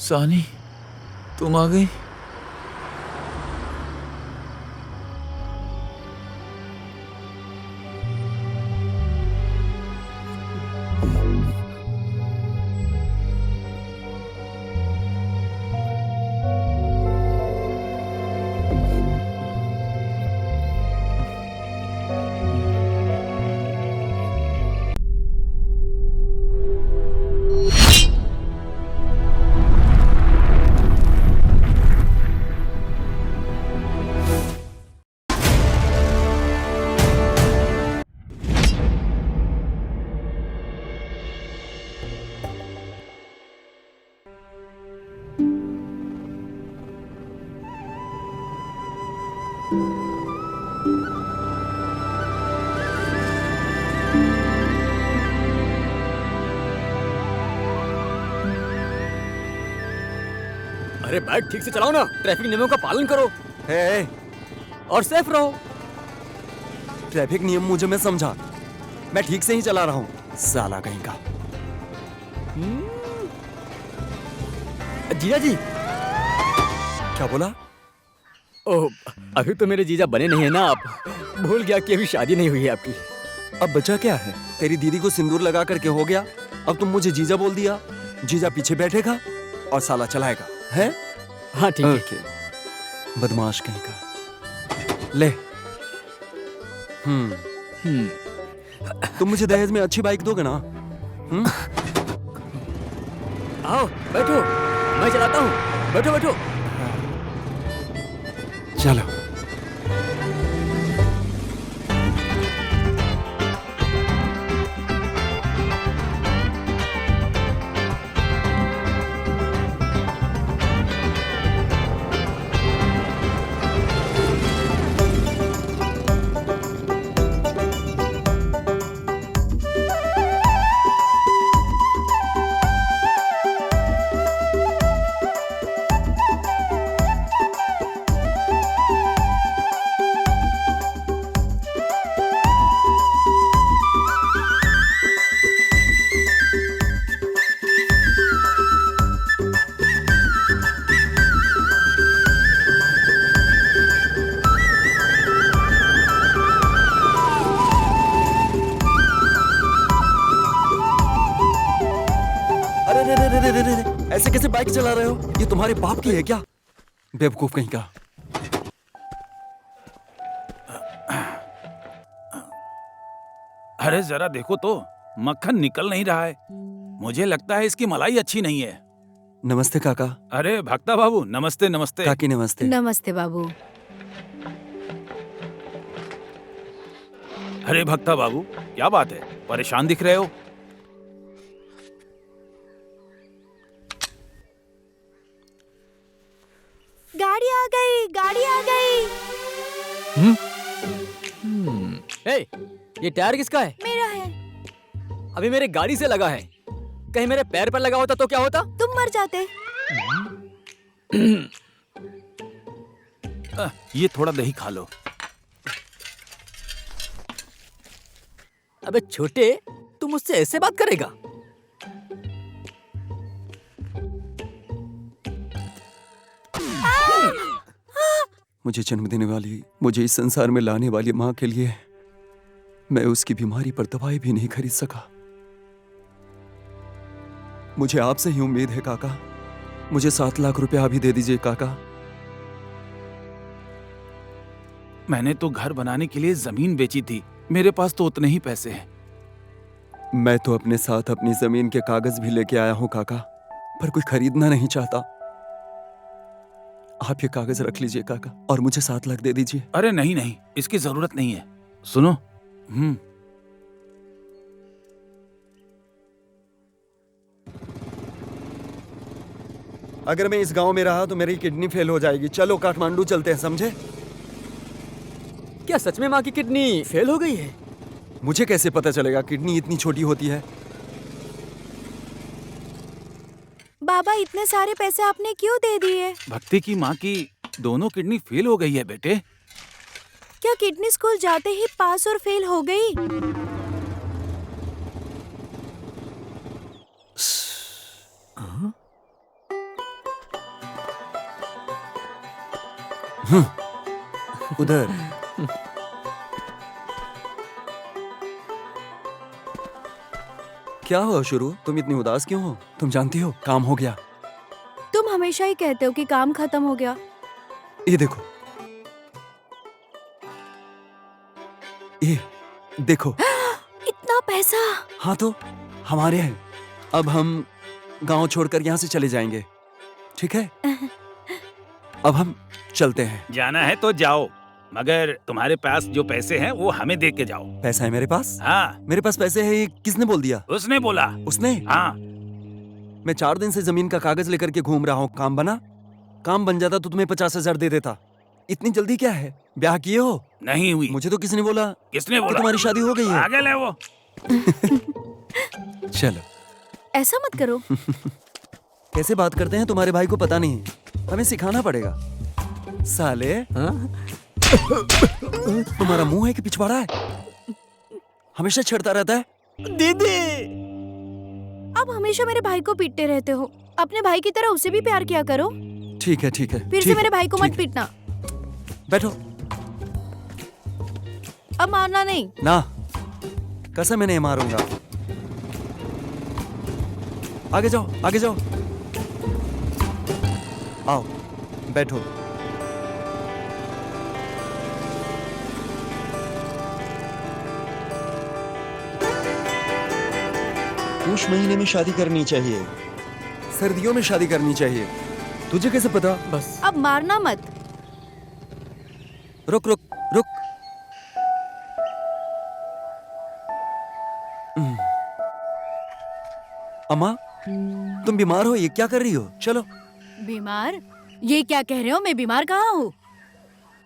सानी, तुम आ गई? अरे बाइक ठीक से चलाओ ना, ट्रैफिक नियमों का पालन करो। हे, और सेफ रहो। ट्रैफिक नियम मुझे मैं समझा, मैं ठीक से ही चला रहा हूँ। साला कहीं का। जीजा जी। क्या बोला? ओह, अभी तो मेरे जीजा बने नहीं है ना आप। भूल गया कि अभी शादी नहीं हुई है आपकी। अब बचा क्या है? तेरी दीदी को सिंदूर लगा करके हो गया, अब तुम मुझे जीजा बोल दिया। जीजा पीछे बैठेगा और साला चलाएगा, है? हाँ ठीक है। ओके। बदमाश कहीं का। ले। तुम मुझे दहेज में अच्छी बाइक दोगे ना? आओ बैठो, मैं चलाता हूँ। बैठो बैठो। चलो। ऐसे कैसे बाइक चला रहे हो? ये तुम्हारे बाप की है क्या? बेवकूफ कहीं का। अरे जरा देखो तो, मक्खन निकल नहीं रहा है। मुझे लगता है इसकी मलाई अच्छी नहीं है। नमस्ते काका। अरे भक्ता बाबू, नमस्ते नमस्ते। काकी नमस्ते। नमस्ते बाबू। अरे भक्ता बाबू, क्या बात है, परेशान दिख रहे हो? गाड़ी आ गई, गाड़ी आ गई। ए, ये टायर किसका है? मेरा है। अभी मेरे गाड़ी से लगा है, कहीं मेरे पैर पर लगा होता तो क्या होता? तुम मर जाते। ये थोड़ा दही खा लो। अबे छोटे, तू मुझसे ऐसे बात करेगा? मुझे जन्म देने वाली, मुझे इस संसार में लाने वाली माँ के लिए मैं उसकी बीमारी पर दवाई भी नहीं खरीद सका। मुझे आपसे ही उम्मीद है काका, मुझे 7 लाख रुपया अभी दे दीजिए काका। मैंने तो घर बनाने के लिए जमीन बेची थी, मेरे पास तो उतने ही पैसे हैं। मैं तो अपने साथ अपनी जमीन के कागज भी लेके आया हूं काका, पर कोई खरीदना नहीं चाहता। आप ये कागज रख लीजिए काका और मुझे 7 लाख दे दीजिए। अरे नहीं नहीं, इसकी जरूरत नहीं है। सुनो, अगर मैं इस गांव में रहा तो मेरी किडनी फेल हो जाएगी। चलो काठमांडू चलते हैं, समझे? क्या सच में माँ की किडनी फेल हो गई है? मुझे कैसे पता चलेगा? किडनी इतनी छोटी होती है। बाबा, इतने सारे पैसे आपने क्यों दे दिए? भक्ति की माँ की दोनों किडनी फेल हो गई है बेटे। क्या किडनी स्कूल जाते ही पास और फेल हो गई? उधर। क्या हुआ शुरू? तुम इतनी उदास क्यों हो? तुम जानती हो काम हो गया। तुम हमेशा ही कहते हो कि काम खत्म हो गया। ये देखो, ये देखो। इतना पैसा! हाँ तो हमारे हैं। अब हम गांव छोड़कर यहाँ से चले जाएंगे, ठीक है? अब हम चलते हैं। जाना है तो जाओ, मगर तुम्हारे पास जो पैसे हैं वो हमें दे के जाओ। पैसा है मेरे पास? हाँ, मेरे पास पैसे हैं, ये किसने बोल दिया? उसने बोला। उसने? हाँ, मैं 4 दिन से जमीन का कागज लेकर के घूम रहा हूँ। काम बना? काम बन जाता तो तुम्हें 50,000 दे देता। इतनी जल्दी क्या है? ब्याह किए हो? नहीं हुई। मुझे तो किसी ने बोला किसने कि बोला? तुम्हारी शादी हो गई है। पागल है वो। चलो, ऐसा मत करो। कैसे बात करते हैं तुम्हारे भाई को पता नहीं है, हमें सिखाना पड़ेगा। साले, तुम्हारा मुंह है कि पिछवाड़ा है? हमेशा छेड़ता रहता है। दीदी, अब हमेशा मेरे भाई को पीटते रहते हो। अपने भाई की तरह उसे भी प्यार किया करो। ठीक है, ठीक है। फिर से ठीक मेरे है, भाई को ठीक मत है। पीटना। बैठो। अब मारना नहीं। ना, कसम मैं नहीं मारूंगा। आगे जाओ, आगे जाओ। आओ, बैठो। उस महीने में शादी करनी चाहिए। सर्दियों में शादी करनी चाहिए। तुझे कैसे पता? बस अब मारना मत। रुक रुक रुक। अम्मा, तुम बीमार हो? ये क्या कर रही हो? चलो। बीमार? ये क्या कह रहे हो? मैं बीमार कहाँ हूँ?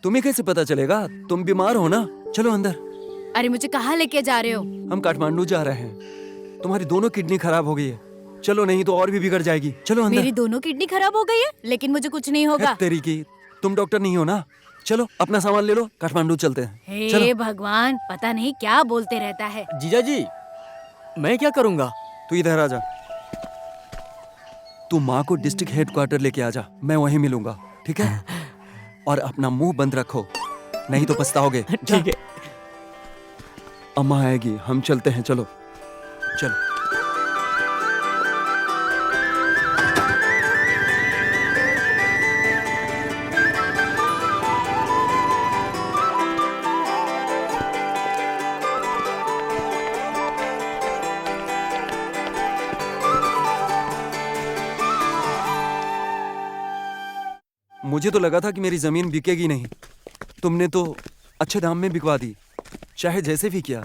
तुम्हें कैसे पता चलेगा? तुम बीमार हो ना। चलो अंदर। अरे मुझे कहाँ लेके जा रहे हो? हम काठमांडू जा रहे हैं। तुम्हारी दोनों किडनी खराब हो गई है। चलो, नहीं तो और भी बिगड़ जाएगी। चलो अंदर। मेरी दोनों किडनी खराब हो गई है, लेकिन मुझे कुछ नहीं होगा। तेरी की, तुम डॉक्टर नहीं हो ना। चलो अपना सामान ले लो, काठमांडू चलते हैं। हे चलो। भगवान, पता नहीं क्या बोलते रहता है। जीजा जी, मैं क्या करूंगा? तू इधर आ जा। तू माँ को डिस्ट्रिक्ट हेडक्वार्टर लेके आ जा, मैं वहीं मिलूंगा, ठीक है? और अपना मुंह बंद रखो, नहीं तो पछताओगे। जा। ठीक है। अम्मा आएगी, हम चलते हैं। चलो चलो। मुझे तो लगा था कि मेरी जमीन बिकेगी नहीं। तुमने तो अच्छे दाम में बिकवा दी। चाहे जैसे भी किया,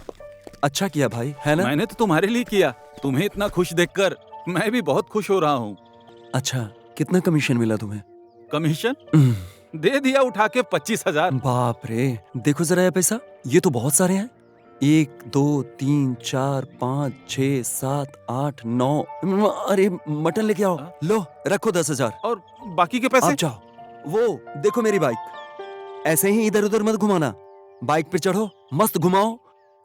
अच्छा किया भाई, है ना? मैंने तो तुम्हारे लिए किया। तुम्हें इतना खुश देखकर मैं भी बहुत खुश हो रहा हूँ। अच्छा, कितना कमीशन मिला तुम्हें? कमीशन दे दिया उठा के 25,000। बाप रे, देखो जरा ये पैसा, ये तो बहुत सारे हैं। 1 2 3 4 5 6 7 8 9। अरे मटन लेके आओ। लो रखो 10,000। और बाकी के पैसे? आप जाओ। वो देखो मेरी बाइक, ऐसे ही इधर उधर मत घुमाना। बाइक पे चढ़ो, मस्त घुमाओ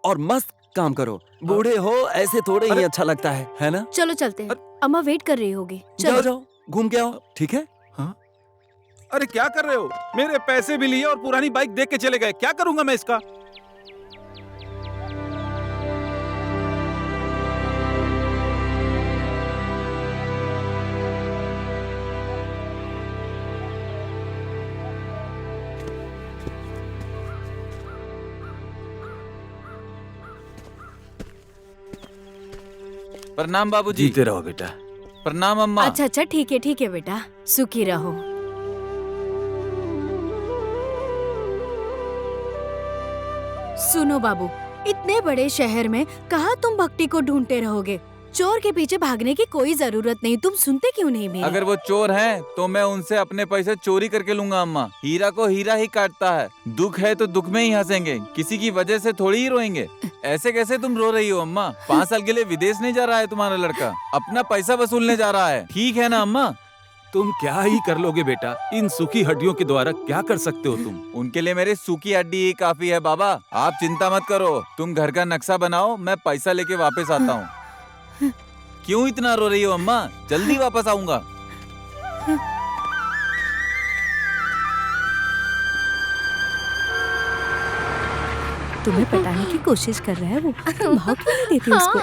और मस्त काम करो। बूढ़े हो ऐसे थोड़े ही अच्छा लगता है ना? चलो चलते हैं। अम्मा वेट कर रही होगी। जाओ चलो। जाओ, घूम के आओ, ठीक है? अरे क्या कर रहे हो? मेरे पैसे भी लिए और पुरानी बाइक देख के चले गए। क्या करूंगा मैं इसका? प्रणाम बाबूजी। जीते रहो बेटा। प्रणाम अम्मा। अच्छा अच्छा, ठीक है बेटा, सुखी रहो। सुनो बाबू, इतने बड़े शहर में कहाँ तुम भक्ति को ढूंढते रहोगे? चोर के पीछे भागने की कोई जरूरत नहीं। तुम सुनते क्यों नहीं मेरी? अगर वो चोर हैं तो मैं उनसे अपने पैसे चोरी करके लूंगा अम्मा। हीरा को हीरा ही काटता है। दुख है तो दुख में ही हंसेंगे, किसी की वजह से थोड़ी ही रोएंगे। ऐसे कैसे तुम रो रही हो अम्मा? 5 साल के लिए विदेश नहीं जा रहा है तुम्हारा लड़का, अपना पैसा वसूलने जा रहा है। ठीक है ना अम्मा? तुम क्या ही कर लोगे बेटा? इन सूखी हड्डियों के द्वारा क्या कर सकते हो तुम? उनके लिए मेरी सूखी हड्डी ही काफी है बाबा। आप चिंता मत करो, तुम घर का नक्शा बनाओ, मैं पैसा लेके वापस आता हूँ। क्यों इतना रो रही हो अम्मा? जल्दी वापस आऊंगा। तुम्हें पटाने की कोशिश कर रहा है वो। भाव क्यों नहीं देती उसको?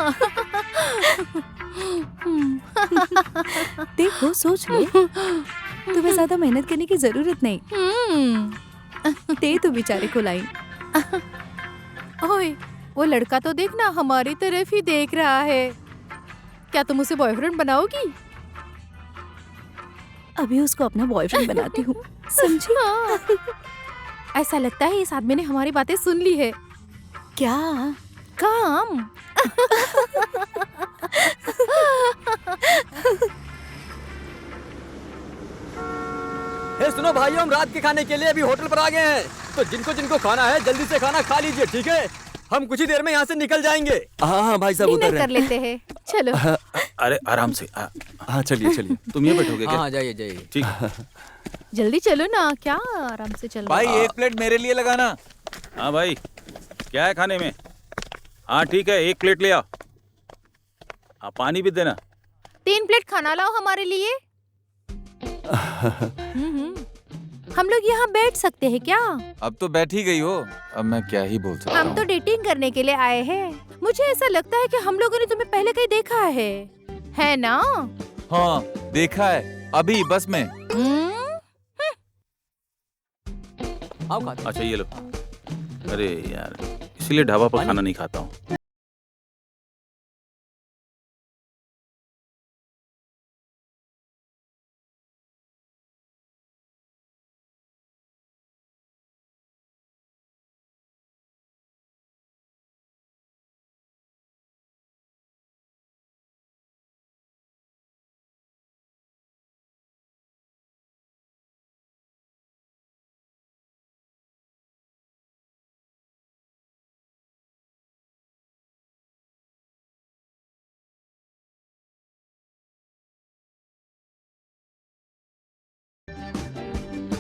देखो, सोच लो, तुम्हें ज्यादा मेहनत करने की जरूरत नहीं। दे तो बेचारे को लाइन। ओए, वो लड़का तो देखना हमारी तरफ ही देख रहा है। क्या तुम उसे बॉयफ्रेंड बनाओगी? अभी उसको अपना बॉयफ्रेंड बनाती हूँ, समझी? ऐसा लगता है इस आदमी ने हमारी बातें सुन ली है। क्या? काम। हे सुनो भाइयों, हम रात के खाने के लिए अभी होटल पर आ गए हैं, तो जिनको जिनको खाना है जल्दी से खाना खा लीजिए, ठीक है? हम कुछ ही देर में यहाँ से निकल जाएंगे। हाँ हाँ भाई साहब उतर डिनर रहे कर लेते हैं, चलो। अरे आराम से हाँ चलिए चलिए। तुम ये बैठोगे क्या? हाँ जाइए जाइए। ठीक। जल्दी चलो ना, क्या आराम से चलो। भाई एक प्लेट मेरे लिए लगाना। हाँ भाई, क्या है खाने में? हाँ ठीक है, एक प्लेट ले आओ। हाँ, पानी भी देना। 3 प्लेट खाना लाओ हमारे लिए। हम लोग यहाँ बैठ सकते हैं क्या? अब तो बैठ ही गई हो, अब मैं क्या ही बोल सकता हम तो हूँ। डेटिंग करने के लिए आए हैं। मुझे ऐसा लगता है कि हम लोगों ने तुम्हें पहले कहीं देखा है ना? हाँ देखा है, अभी बस में। आओ खाते। अच्छा ये लो। अरे यार, इसलिए ढाबा पर खाना नहीं खाता हूँ।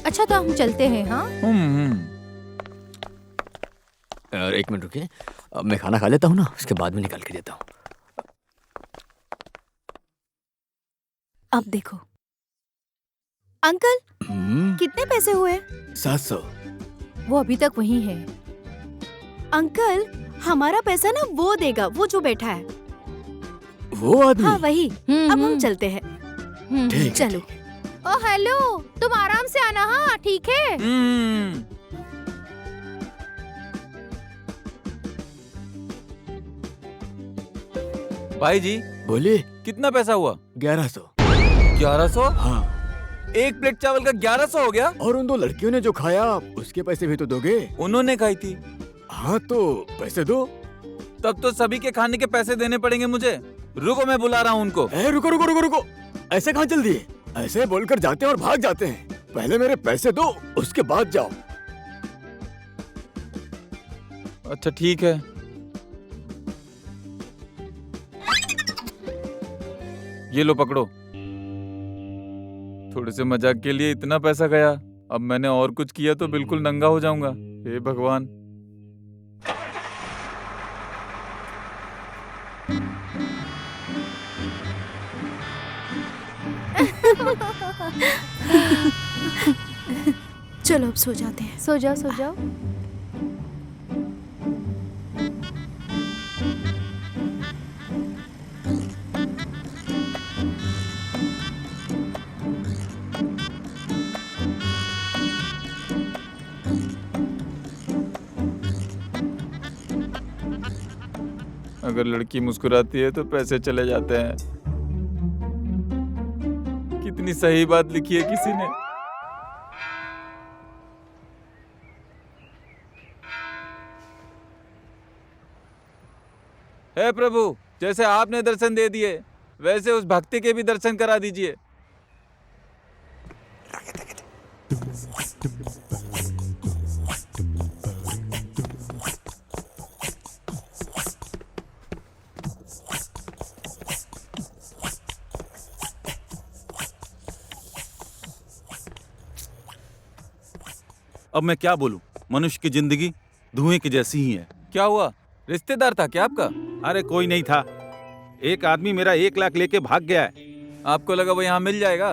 अच्छा तो हम चलते हैं। हाँ और 1 मिनट रुकिए, अब मैं खाना खा लेता हूँ ना, उसके बाद में निकाल के देता हूँ। अब देखो अंकल, कितने पैसे हुए? 700। वो अभी तक वही है। अंकल, हमारा पैसा ना वो देगा, वो जो बैठा है। वो आदमी? हाँ वही। अब हम चलते हैं। ठीक है, चलो। ठीक है। ओ हेलो, तुम आराम से आना। हाँ ठीक है। भाई जी बोलिए। कितना पैसा हुआ? 1100। 1100? हाँ। एक प्लेट चावल का 1100 हो गया? और उन 2 लड़कियों ने जो खाया उसके पैसे भी तो दोगे? उन्होंने खाई थी। हाँ तो पैसे दो। तब तो सभी के खाने के पैसे देने पड़ेंगे मुझे। रुको मैं बुला रहा हूँ उनको। रुको रुको रुको रुको, ऐसे कहाँ चल दिए? ऐसे बोलकर जाते हैं और भाग जाते हैं। पहले मेरे पैसे दो, उसके बाद जाओ। अच्छा ठीक है। ये लो पकड़ो। थोड़े से मजाक के लिए इतना पैसा गया, अब मैंने और कुछ किया तो बिल्कुल नंगा हो जाऊंगा। हे भगवान। चलो अब सो जाते हैं। सो जाओ सो जाओ। अगर लड़की मुस्कुराती है तो पैसे चले जाते हैं। कितनी सही बात लिखी है किसी ने। हे प्रभु, जैसे आपने दर्शन दे दिए वैसे उस भक्ति के भी दर्शन करा दीजिए। अब मैं क्या बोलूं? मनुष्य की जिंदगी धुएं की जैसी ही है। क्या हुआ? रिश्तेदार था क्या आपका? अरे कोई नहीं था। एक आदमी मेरा 1 लाख लेके भाग गया है। आपको लगा वो यहाँ मिल जाएगा?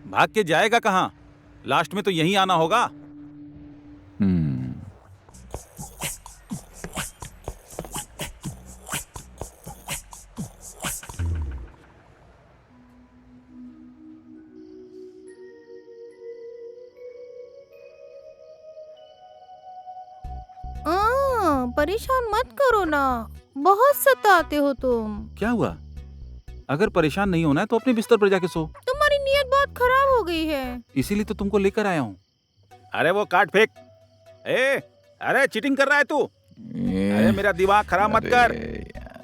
भाग के जाएगा कहाँ? लास्ट में तो यहीं आना होगा। परेशान मत करो ना, बहुत सताते हो तुम। क्या हुआ? अगर परेशान नहीं होना है तो अपने बिस्तर पर जाके सो। तुम्हारी नीयत बहुत खराब हो गई है। इसीलिए तो तुमको लेकर आया हूँ। अरे वो काट फेंक। ए, अरे चीटिंग कर रहा है तू। अरे मेरा दिमाग खराब मत कर।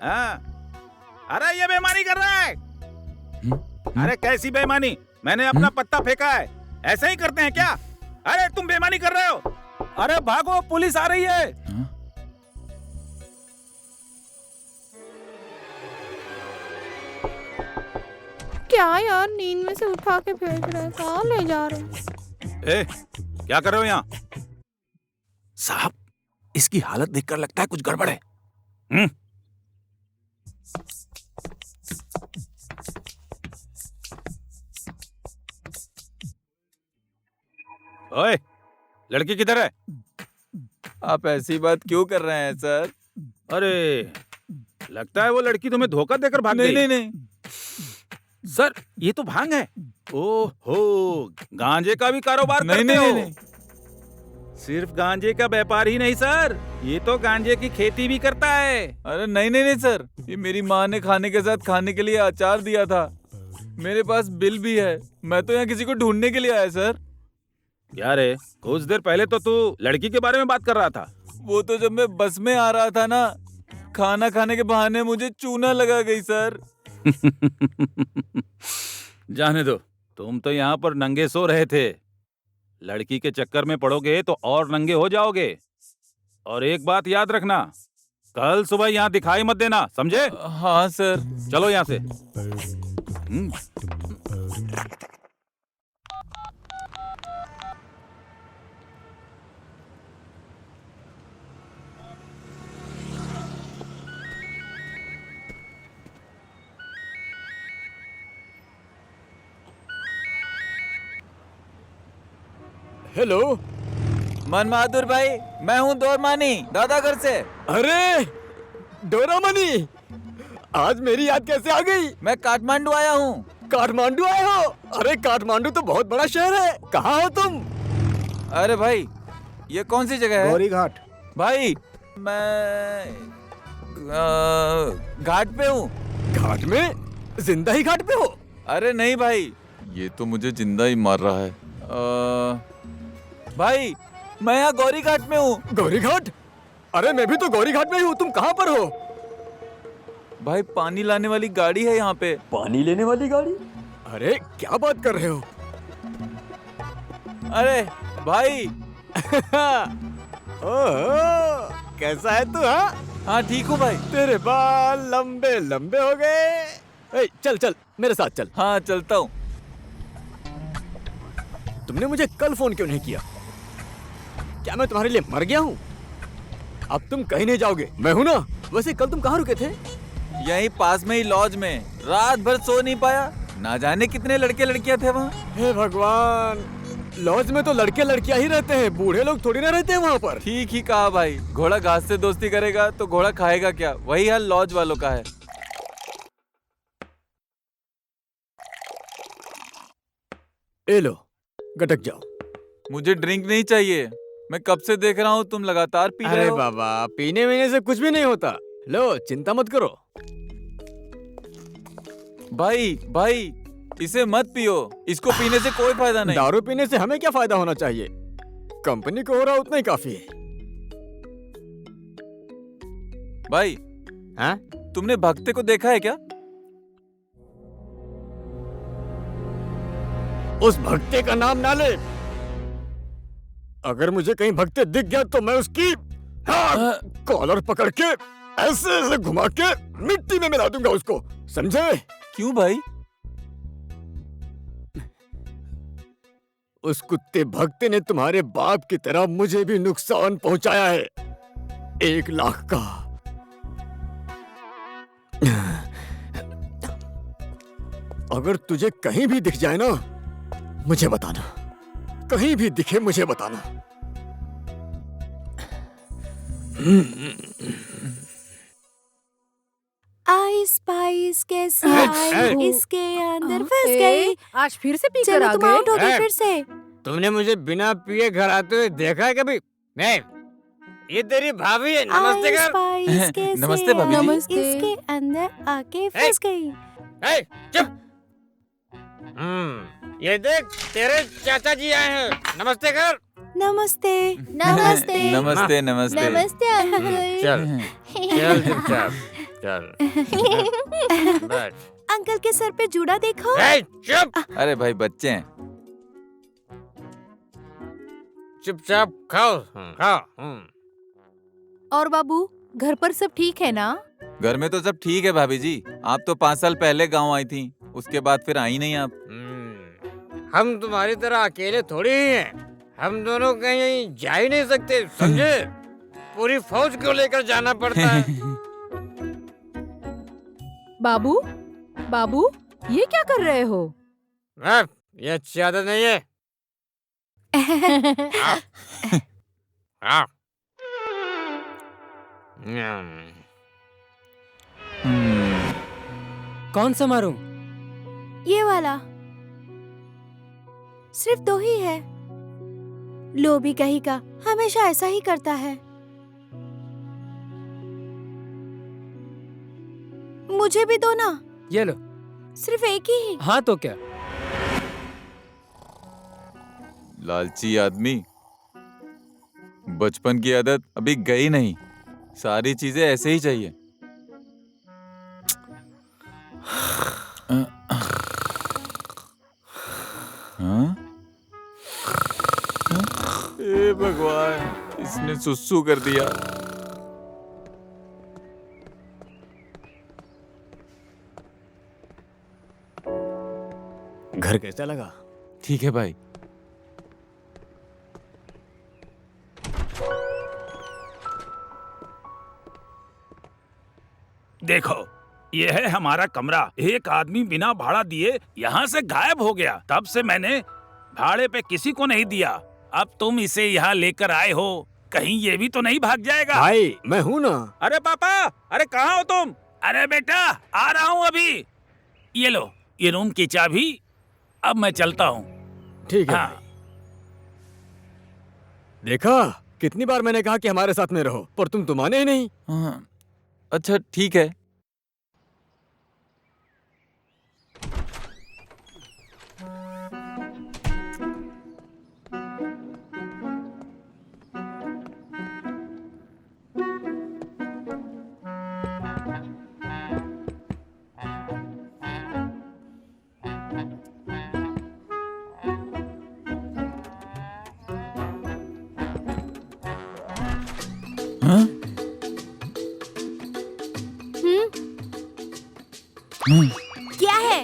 हाँ। अरे ये बेईमानी कर रहा है। अरे कैसी बेईमानी? मैंने अपना पत्ता फेंका है। ऐसे ही करते हैं क्या? अरे तुम बेईमानी कर रहे हो। अरे भागो, पुलिस आ रही है। क्या यार, नींद में से उठा के फेंक रहे हैं, कहाँ ले जा रहे हैं? ए, क्या कर रहे हो यहाँ? साहब, इसकी हालत देखकर लगता है कुछ गड़बड़ है। ओए, लड़की किधर है? आप ऐसी बात क्यों कर रहे हैं सर? अरे, लगता है वो लड़की तुम्हें धोखा देकर भाग नहीं गई। नहीं नहीं सर, ये तो भांग है। ओहो, गांजे का भी कारोबार नहीं करते नहीं हो? नहीं सिर्फ गांजे का व्यापार ही नहीं सर, ये तो गांजे की खेती भी करता है। अरे नहीं नहीं नहीं सर, ये मेरी माँ ने खाने के साथ खाने के लिए अचार दिया था। मेरे पास बिल भी है। मैं तो यहाँ किसी को ढूंढने के लिए आया सर। क्या रे, कुछ देर पहले तो तू लड़की के बारे में बात कर रहा था। वो तो जब मैं बस में आ रहा था ना, खाना खाने के बहाने मुझे चूना लगा गई सर। जाने दो, तुम तो यहाँ पर नंगे सो रहे थे। लड़की के चक्कर में पड़ोगे तो और नंगे हो जाओगे। और एक बात याद रखना, कल सुबह यहाँ दिखाई मत देना, समझे? हाँ सर। चलो यहाँ से। हेलो। मन बहादुर भाई, मैं हूँ दोरमानी, दादागढ़ से। अरे डोरामनी, आज मेरी याद कैसे आ गई? मैं काठमांडू आया हूँ। काठमांडू आए हो? अरे काठमांडू तो बहुत बड़ा शहर है, कहाँ हो तुम? अरे भाई, ये कौन सी जगह है? गौरी घाट। भाई मैं घाट पे हूँ। घाट में? जिंदा ही घाट पे हो? अरे नहीं भाई, ये तो मुझे जिंदा ही मार रहा है। भाई मैं यहाँ गौरी घाट में हूँ। गौरी घाट? अरे मैं भी तो गौरी घाट में ही हूँ, तुम कहाँ पर हो? भाई पानी लाने वाली गाड़ी है यहाँ पे। पानी लेने वाली गाड़ी? अरे क्या बात कर रहे हो? अरे भाई। ओहो, कैसा है तू? हाँ ठीक हूँ भाई। तेरे बाल लंबे लंबे हो गए। चल चल मेरे साथ चल। हाँ चलता हूँ। तुमने मुझे कल फोन क्यों नहीं किया? क्या मैं तुम्हारे लिए मर गया हूँ? अब तुम कहीं नहीं जाओगे, मैं हूँ ना। वैसे कल तुम कहाँ रुके थे? यहीं पास में ही लॉज में। रात भर सो नहीं पाया, ना जाने कितने लड़के लड़कियां थे वहाँ। हे भगवान, लॉज में तो लड़के लड़कियां ही रहते हैं, बूढ़े लोग थोड़ी ना रहते हैं वहाँ पर। ठीक ही कहा भाई, घोड़ा घास से दोस्ती करेगा तो घोड़ा खाएगा क्या? वही हाल लॉज वालों का है। ए लो, गटक जाओ। मुझे ड्रिंक नहीं चाहिए, मैं कब से देख रहा हूँ तुम लगातार पी रहे अरे हो। बाबा, पीने वीने से कुछ भी नहीं होता। लो, चिंता मत करो। भाई भाई, इसे मत पियो, इसको पीने से कोई फायदा नहीं। दारू पीने से हमें क्या फायदा होना चाहिए? कंपनी को हो रहा उतना ही काफी है। भाई हाँ? तुमने भक्ते को देखा है क्या? उस भक्ते का नाम ना ले। अगर मुझे कहीं भक्ते दिख गया तो मैं उसकी कॉलर पकड़ के ऐसे ऐसे घुमा के मिट्टी में मिला दूंगा उसको, समझे? क्यों भाई? उस कुत्ते भक्ते ने तुम्हारे बाप की तरह मुझे भी नुकसान पहुंचाया है, 1 लाख का। अगर तुझे कहीं भी दिख जाए ना, मुझे बताना। कहीं भी दिखे मुझे बताना। आइस पाइस कैसी आई इसके अंदर फंस गई। आज फिर से पी कर चलो आ तुम आउट हो गए। गए फिर से। तुमने मुझे बिना पिए घर आते हुए देखा है कभी? नहीं, ये तेरी भाभी है, नमस्ते कर। स्पाइस कैसे नमस्ते भाभी जी। नमस्ते। इसके अंदर आके फंस गई। ए, चुप। ये देख तेरे चाचा जी आए हैं, नमस्ते कर। नमस्ते। नमस्ते। नमस्ते नमस्ते। नमस्ते अंकल। चल चल चुपचाप चल बैठ। अंकल के सर पे जूड़ा देखो। ए, चुप। अरे भाई बच्चे हैं। चुपचाप खाओ खाओ। और बाबू घर पर सब ठीक है ना? घर में तो सब ठीक है भाभी जी। आप तो 5 साल पहले गांव आई थी, उसके बाद फिर आई नहीं आप। हम तुम्हारी तरह अकेले थोड़ी ही हैं। हम दोनों कहीं जा ही नहीं सकते, समझे? पूरी फौज को लेकर जाना पड़ता है। बाबू बाबू ये क्या कर रहे हो? ये अच्छी आदत नहीं है। हाँ। कौन सा मारूं? ये वाला सिर्फ 2 ही है। लोभी कहीं का हमेशा ऐसा ही करता है। मुझे भी दो ना। ये लो। सिर्फ एक ही। हाँ तो क्या? लालची आदमी। बचपन की आदत अभी गई नहीं, सारी चीजें ऐसे ही चाहिए। हाँ? हे भगवान, इसने सुसु कर दिया। घर कैसा लगा? ठीक है भाई। देखो, ये है हमारा कमरा। एक आदमी बिना भाड़ा दिए यहाँ से गायब हो गया। तब से मैंने भाड़े पे किसी को नहीं दिया। अब तुम इसे यहाँ लेकर आए हो, कहीं ये भी तो नहीं भाग जाएगा? भाई मैं हूँ ना। अरे पापा, अरे कहाँ हो तुम? अरे बेटा, आ रहा हूँ अभी। ये लो, ये रूम की चाबी। अब मैं चलता हूँ। ठीक है हाँ। भाई। देखा, कितनी बार मैंने कहा कि हमारे साथ में रहो, पर तुम माने ही नहीं। हाँ, अच्छा ठीक है। हाँ? क्या है?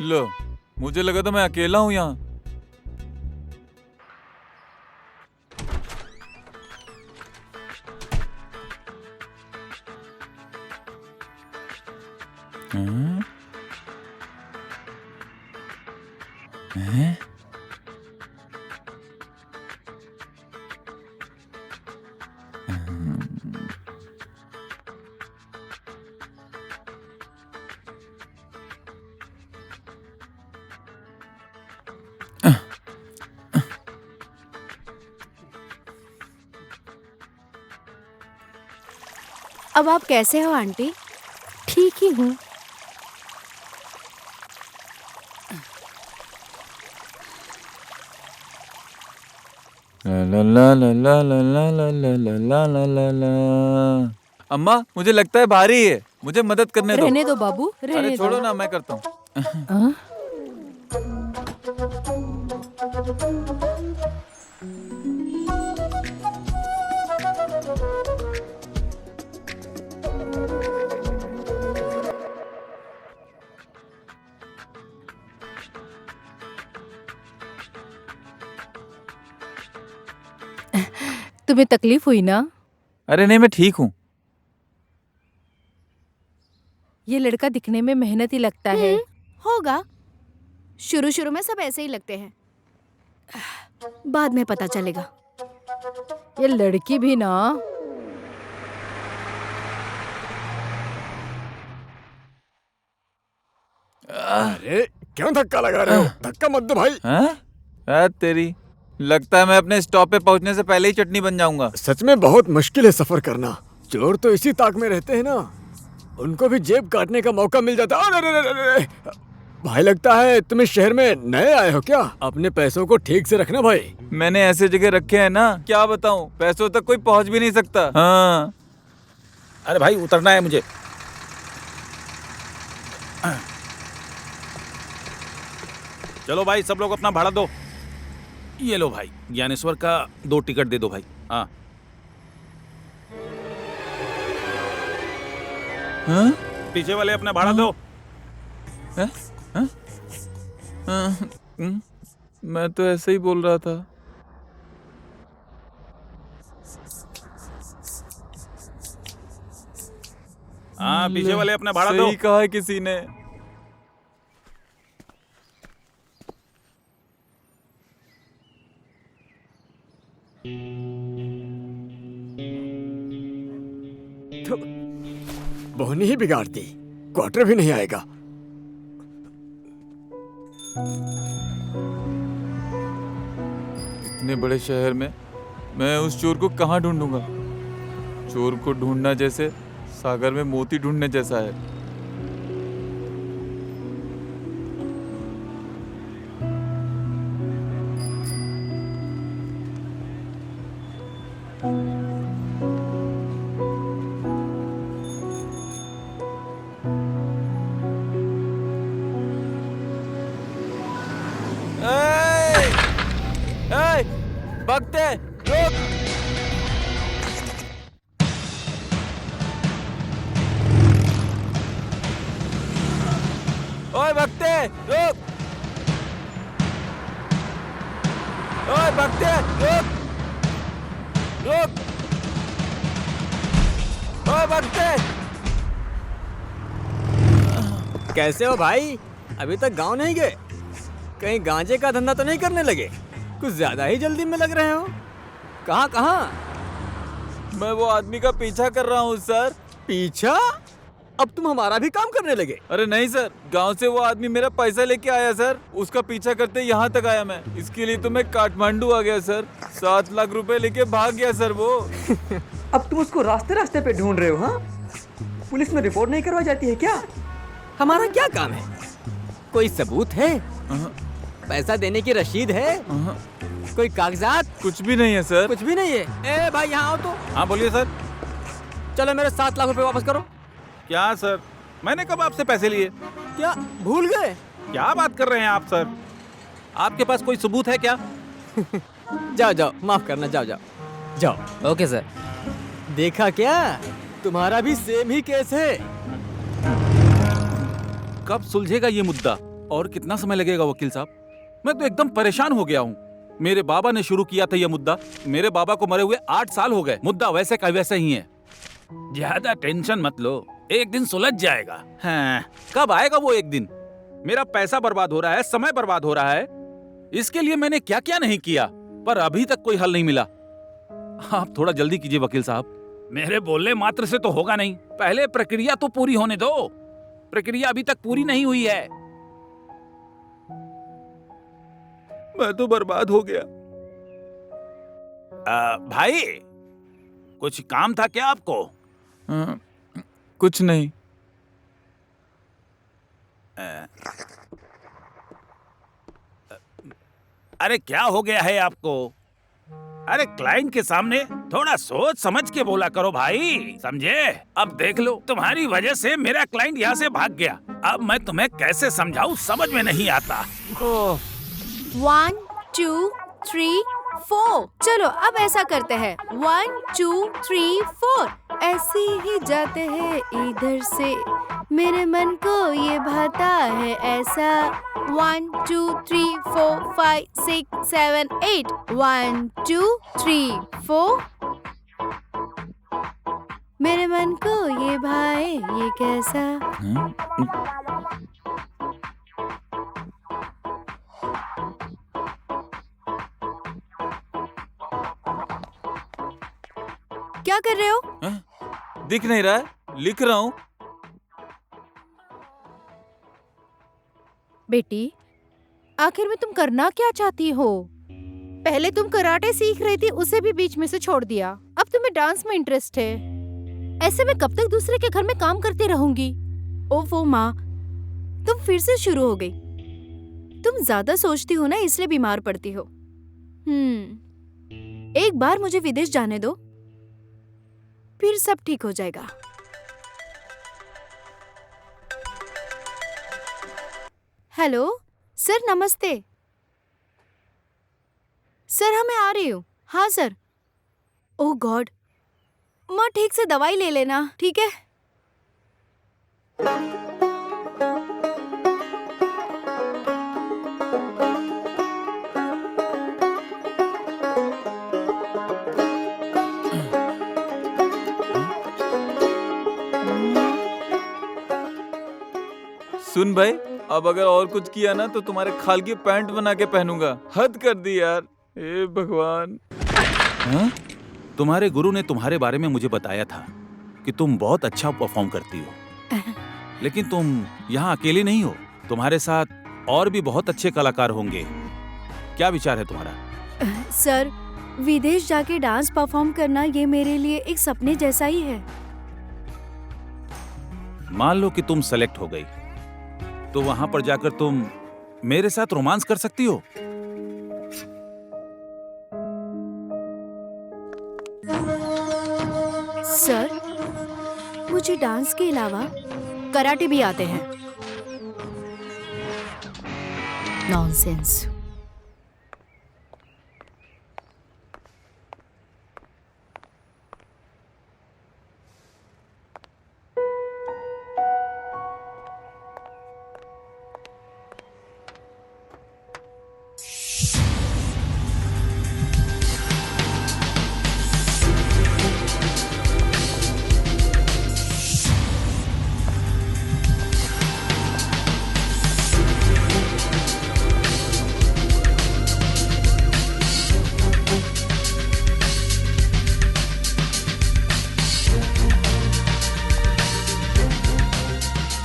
लो, मुझे लगा था मैं अकेला हूँ यहाँ। हाँ? हैं? अब आप कैसे हो आंटी? ठीक ही हूँ। ला ला ला ला ला ला ला ला ला ला ला ला ला। अम्मा, मुझे लगता है भारी है, मुझे मदद करने दो। रहने दो बाबू, अरे रहने छोड़ो दो। ना, मैं करता हूँ। हाँ? तुम्हें तकलीफ हुई ना? अरे नहीं, मैं ठीक हूँ। ये लड़का दिखने में मेहनती लगता है। होगा। शुरू शुरू में सब ऐसे ही लगते हैं, बाद में पता चलेगा। ये लड़की भी ना। अरे क्यों धक्का लगा रहे हो? धक्का मत दो भाई। हाँ? तेरी लगता है मैं अपने स्टॉप पे पहुंचने से पहले ही चटनी बन जाऊंगा। सच में बहुत मुश्किल है सफर करना। चोर तो इसी ताक में रहते हैं ना, उनको भी जेब काटने का मौका मिल जाता। अरे अरे अरे अरे! भाई लगता है तुम इस शहर में नए आए हो क्या? अपने पैसों को ठीक से रखना भाई। मैंने ऐसे जगह रखे हैं ना, क्या बताऊं, पैसों तक कोई पहुंच भी नहीं सकता। हाँ। अरे भाई उतरना है मुझे। चलो भाई सब लोग अपना भाड़ा दो। ये लो भाई, ज्ञानेश्वर का 2 टिकट दे दो भाई। हाँ हाँ? पीछे वाले अपना भाड़ा दो। हाँ? हाँ? हाँ? मैं तो ऐसे ही बोल रहा था। हाँ पीछे वाले अपना भाड़ा दो। सही कहा है किसी ने। बोहनी ही बिगाड़ती, क्वार्टर भी नहीं आएगा। इतने बड़े शहर में मैं उस चोर को कहाँ ढूंढूंगा? चोर को ढूंढना जैसे सागर में मोती ढूंढने जैसा है। भगते रुक! ओए भगते रुक! ओए भगते रुक! रुक! ओए भगते! कैसे हो भाई? अभी तक गांव नहीं गए? कहीं गांजे का धंधा तो नहीं करने लगे? कुछ ज्यादा ही जल्दी में लग रहे हो। कहाँ कहाँ? मैं वो आदमी का पीछा कर रहा हूँ सर। पीछा? अब तुम हमारा भी काम करने लगे? अरे नहीं सर, गांव से वो आदमी मेरा पैसा लेके आया सर। उसका पीछा करते यहाँ तक आया मैं। इसके लिए तो मैं काठमांडू आ गया सर। 7 लाख रुपए लेके भाग गया सर वो। अब तुम उसको रास्ते रास्ते पे ढूंढ रहे हो? हाँ, पुलिस में रिपोर्ट नहीं करवाई जाती है क्या? हमारा क्या काम है? कोई सबूत है? पैसा देने की रसीद है? कोई कागजात? कुछ भी नहीं है सर। कुछ भी नहीं है। ए भाई यहाँ आओ तो। हाँ बोलिए सर। चलो मेरे 7 लाख रुपए वापस करो। क्या सर, मैंने कब आपसे पैसे लिए? क्या भूल गए? क्या बात कर रहे हैं आप सर? आपके पास कोई सबूत है क्या? जाओ जाओ, माफ करना, जाओ जाओ जाओ। Okay sir. देखा क्या, तुम्हारा भी सेम ही केस है। कब सुलझेगा ये मुद्दा और कितना समय लगेगा वकील साहब? मैं तो एकदम परेशान हो गया हूँ। मेरे बाबा ने शुरू किया था ये मुद्दा। मेरे बाबा को मरे हुए 8 साल हो गए। मुद्दा वैसे का वैसे ही है। ज्यादा टेंशन मत लो, एक दिन सुलझ जाएगा। हाँ, कब आएगा वो एक दिन? मेरा पैसा बर्बाद हो रहा है, समय बर्बाद हो रहा है। इसके लिए मैंने क्या क्या नहीं किया, पर अभी तक कोई हल नहीं मिला। आप थोड़ा जल्दी कीजिए वकील साहब। मेरे बोलने मात्र से तो होगा नहीं, पहले प्रक्रिया तो पूरी होने दो। प्रक्रिया अभी तक पूरी नहीं हुई है। मैं तो बर्बाद हो गया। भाई कुछ काम था क्या आपको? कुछ नहीं। अरे क्या हो गया है आपको? अरे क्लाइंट के सामने थोड़ा सोच समझ के बोला करो भाई, समझे? अब देख लो, तुम्हारी वजह से मेरा क्लाइंट यहाँ से भाग गया। अब मैं तुम्हें कैसे समझाऊं, समझ में नहीं आता। 1 2 3 4। चलो अब ऐसा करते हैं, 1 2 3 4 ऐसे ही जाते हैं इधर से। मेरे मन को ये भाता है ऐसा। 1 2 3 4 5 6 7 8 1 2 3 4। मेरे मन को ये भाए ये कैसा। क्या कर रहे हो? दिख नहीं रहा है, लिख रहा हूँ। बेटी, आखिर में तुम करना क्या चाहती हो? पहले तुम कराटे सीख रही थी, उसे भी बीच में से छोड़ दिया। अब तुम्हें डांस में इंटरेस्ट है। ऐसे में कब तक दूसरे के घर में काम करती रहूंगी? ओफो माँ, तुम फिर से शुरू हो गई। तुम ज्यादा सोचती हो ना, इसलिए बीमार पड़ती हो। एक बार मुझे विदेश जाने दो, फिर सब ठीक हो जाएगा। हेलो सर, नमस्ते सर। हाँ, मैं आ रही हूँ। हाँ सर। ओह गॉड, माँ ठीक से दवाई ले लेना, ठीक है? सुन भाई, अब अगर और कुछ किया ना तो तुम्हारे खाल की पैंट बना के पहनूंगा। हद कर दी यार, हे भगवान। हाँ? तुम्हारे गुरु ने तुम्हारे बारे में मुझे बताया था कि तुम बहुत अच्छा परफॉर्म करती हो, लेकिन तुम यहाँ अकेली नहीं हो, तुम्हारे साथ और भी बहुत अच्छे कलाकार होंगे। क्या विचार है तुम्हारा? सर, विदेश जाके डांस परफॉर्म करना ये मेरे लिए एक सपने जैसा ही है। मान लो कि तुम सेलेक्ट हो गई, तो वहां पर जाकर तुम मेरे साथ रोमांस कर सकती हो। सर, मुझे डांस के अलावा कराटे भी आते हैं। नॉनसेंस।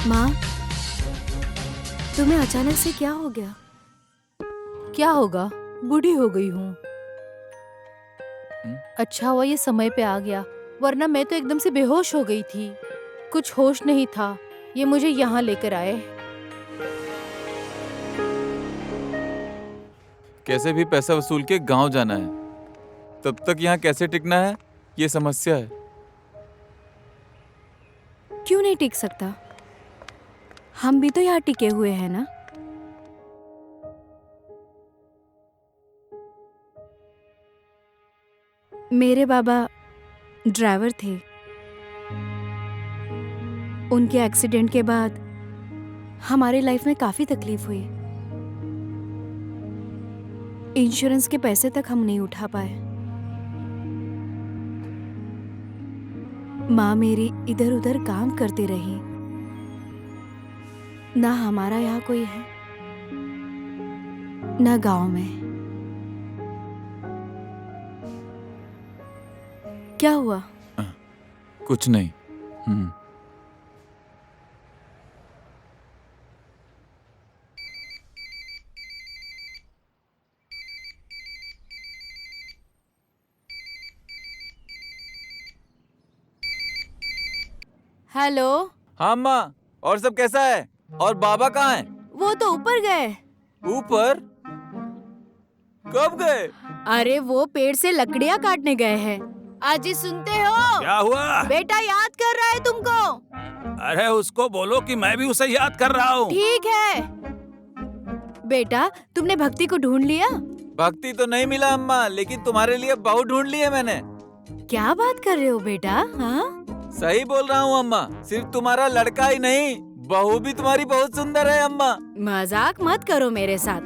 माँ, तुम्हें अचानक से क्या हो गया? क्या होगा, बूढ़ी हो गई हूँ। अच्छा हुआ ये समय पे आ गया, वरना मैं तो एकदम से बेहोश हो गई थी। कुछ होश नहीं था, ये मुझे यहाँ लेकर आए। कैसे भी पैसा वसूल के गांव जाना है, तब तक यहाँ कैसे टिकना है, ये समस्या है। क्यों नहीं टिक सकता? हम भी तो यहाँ टिके हुए हैं ना। मेरे बाबा ड्राइवर थे। उनके एक्सीडेंट के बाद हमारे लाइफ में काफी तकलीफ हुई। इंश्योरेंस के पैसे तक हम नहीं उठा पाए। माँ मेरी इधर उधर काम करती रही। ना हमारा यहाँ कोई है, ना गांव में। क्या हुआ? कुछ नहीं। हेलो। हाँ अम्मा, और सब कैसा है? और बाबा कहाँ हैं? वो तो ऊपर गए। ऊपर? कब गए? अरे वो पेड़ से लकड़ियाँ काटने गए हैं। अजी सुनते हो? क्या हुआ? बेटा याद कर रहा है तुमको। अरे उसको बोलो कि मैं भी उसे याद कर रहा हूँ। ठीक है। बेटा, तुमने भक्ति को ढूंढ लिया? भक्ति तो नहीं मिला अम्मा, लेकिन तुम्हारे लिए बहू ढूंढ ली है मैंने। क्या बात कर रहे हो बेटा? हाँ? सही बोल रहा हूँ अम्मा, सिर्फ तुम्हारा लड़का ही नहीं, बहू भी तुम्हारी बहुत सुंदर है अम्मा। मजाक मत करो मेरे साथ।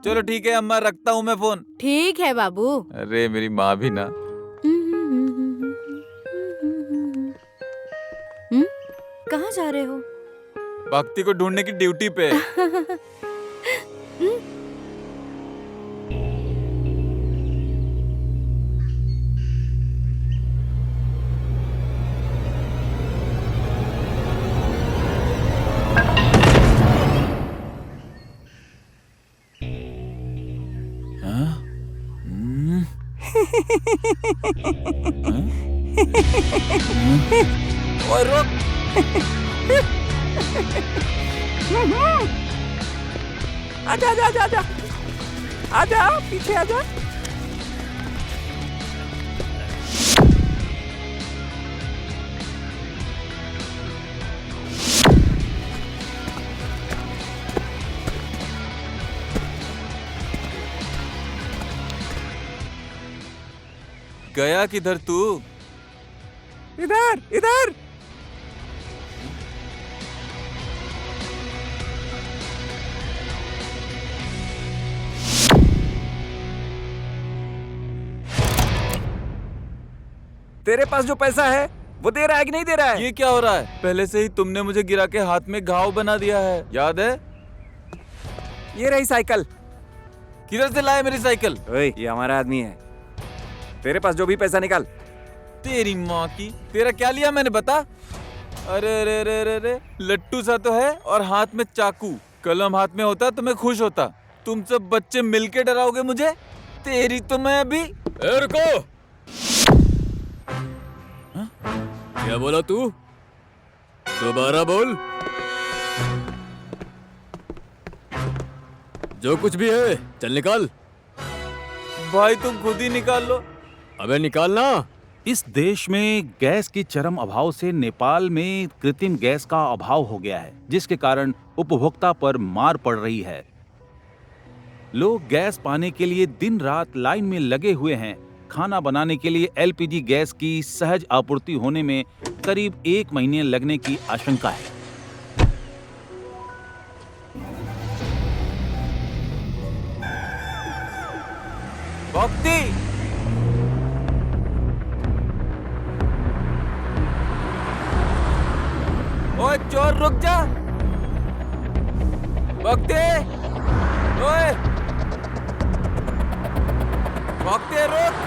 चलो ठीक है अम्मा, रखता हूँ मैं फोन। ठीक है बाबू। अरे मेरी माँ भी ना। कहाँ जा रहे हो? भक्ति को ढूंढने की ड्यूटी पे। ओए रुक। आजा आजा आजा आजा आजा, पीछे आजा। गया किधर तू? इधर इधर। तेरे पास जो पैसा है वो दे रहा है कि नहीं दे रहा है? ये क्या हो रहा है? पहले से ही तुमने मुझे गिरा के हाथ में घाव बना दिया है, याद है? ये रही साइकिल। किधर से लाए मेरी साइकिल? ओए, ये हमारा आदमी है। तेरे पास जो भी पैसा निकाल। तेरी माँ की, तेरा क्या लिया मैंने, बता। अरे अरे अरे अरे अरे, लट्टू सा तो है और हाथ में चाकू। कलम हाथ में होता तो मैं खुश होता। तुम सब बच्चे मिलके डराओगे मुझे? तेरी तो मैं अभी। रुको। क्या बोला तू? दोबारा बोल। जो कुछ भी है चल निकाल। भाई तुम खुद ही निकाल लो। अबे निकालना। इस देश में गैस की चरम अभाव से नेपाल में कृत्रिम गैस का अभाव हो गया है, जिसके कारण उपभोक्ता पर मार पड़ रही है। लोग गैस पाने के लिए दिन रात लाइन में लगे हुए हैं। खाना बनाने के लिए एलपीजी गैस की सहज आपूर्ति होने में करीब 1 महीने लगने की आशंका है। भक्ति, ओए चोर रुक जा। भक्ति, ओए भक्ति रुक।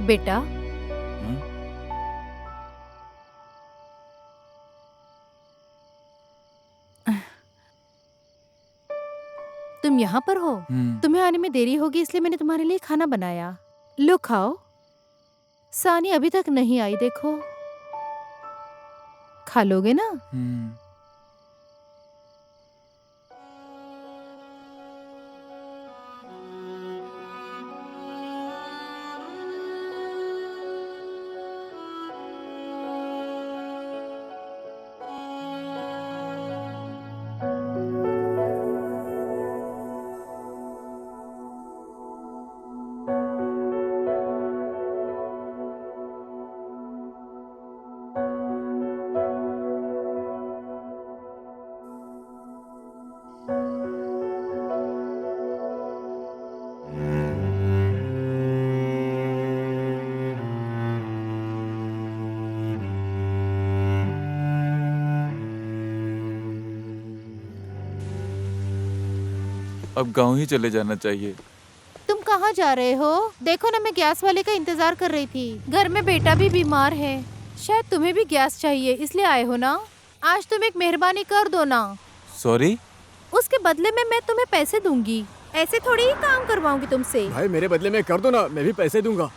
बेटा, तुम यहाँ पर हो? तुम्हें आने में देरी होगी इसलिए मैंने तुम्हारे लिए खाना बनाया। लो खाओ। सानी अभी तक नहीं आई, देखो। खा लोगे ना? अब गांव ही चले जाना चाहिए। तुम कहाँ जा रहे हो? देखो ना, मैं गैस वाले का इंतजार कर रही थी। घर में बेटा भी बीमार है। शायद तुम्हें भी गैस चाहिए इसलिए आए हो ना? आज तुम एक मेहरबानी कर दो ना। सॉरी। उसके बदले में मैं तुम्हें पैसे दूंगी। ऐसे थोड़ी ही काम करवाऊंगी तुमसे। भाई मेरे बदले में कर दो ना, मैं भी पैसे दूंगा।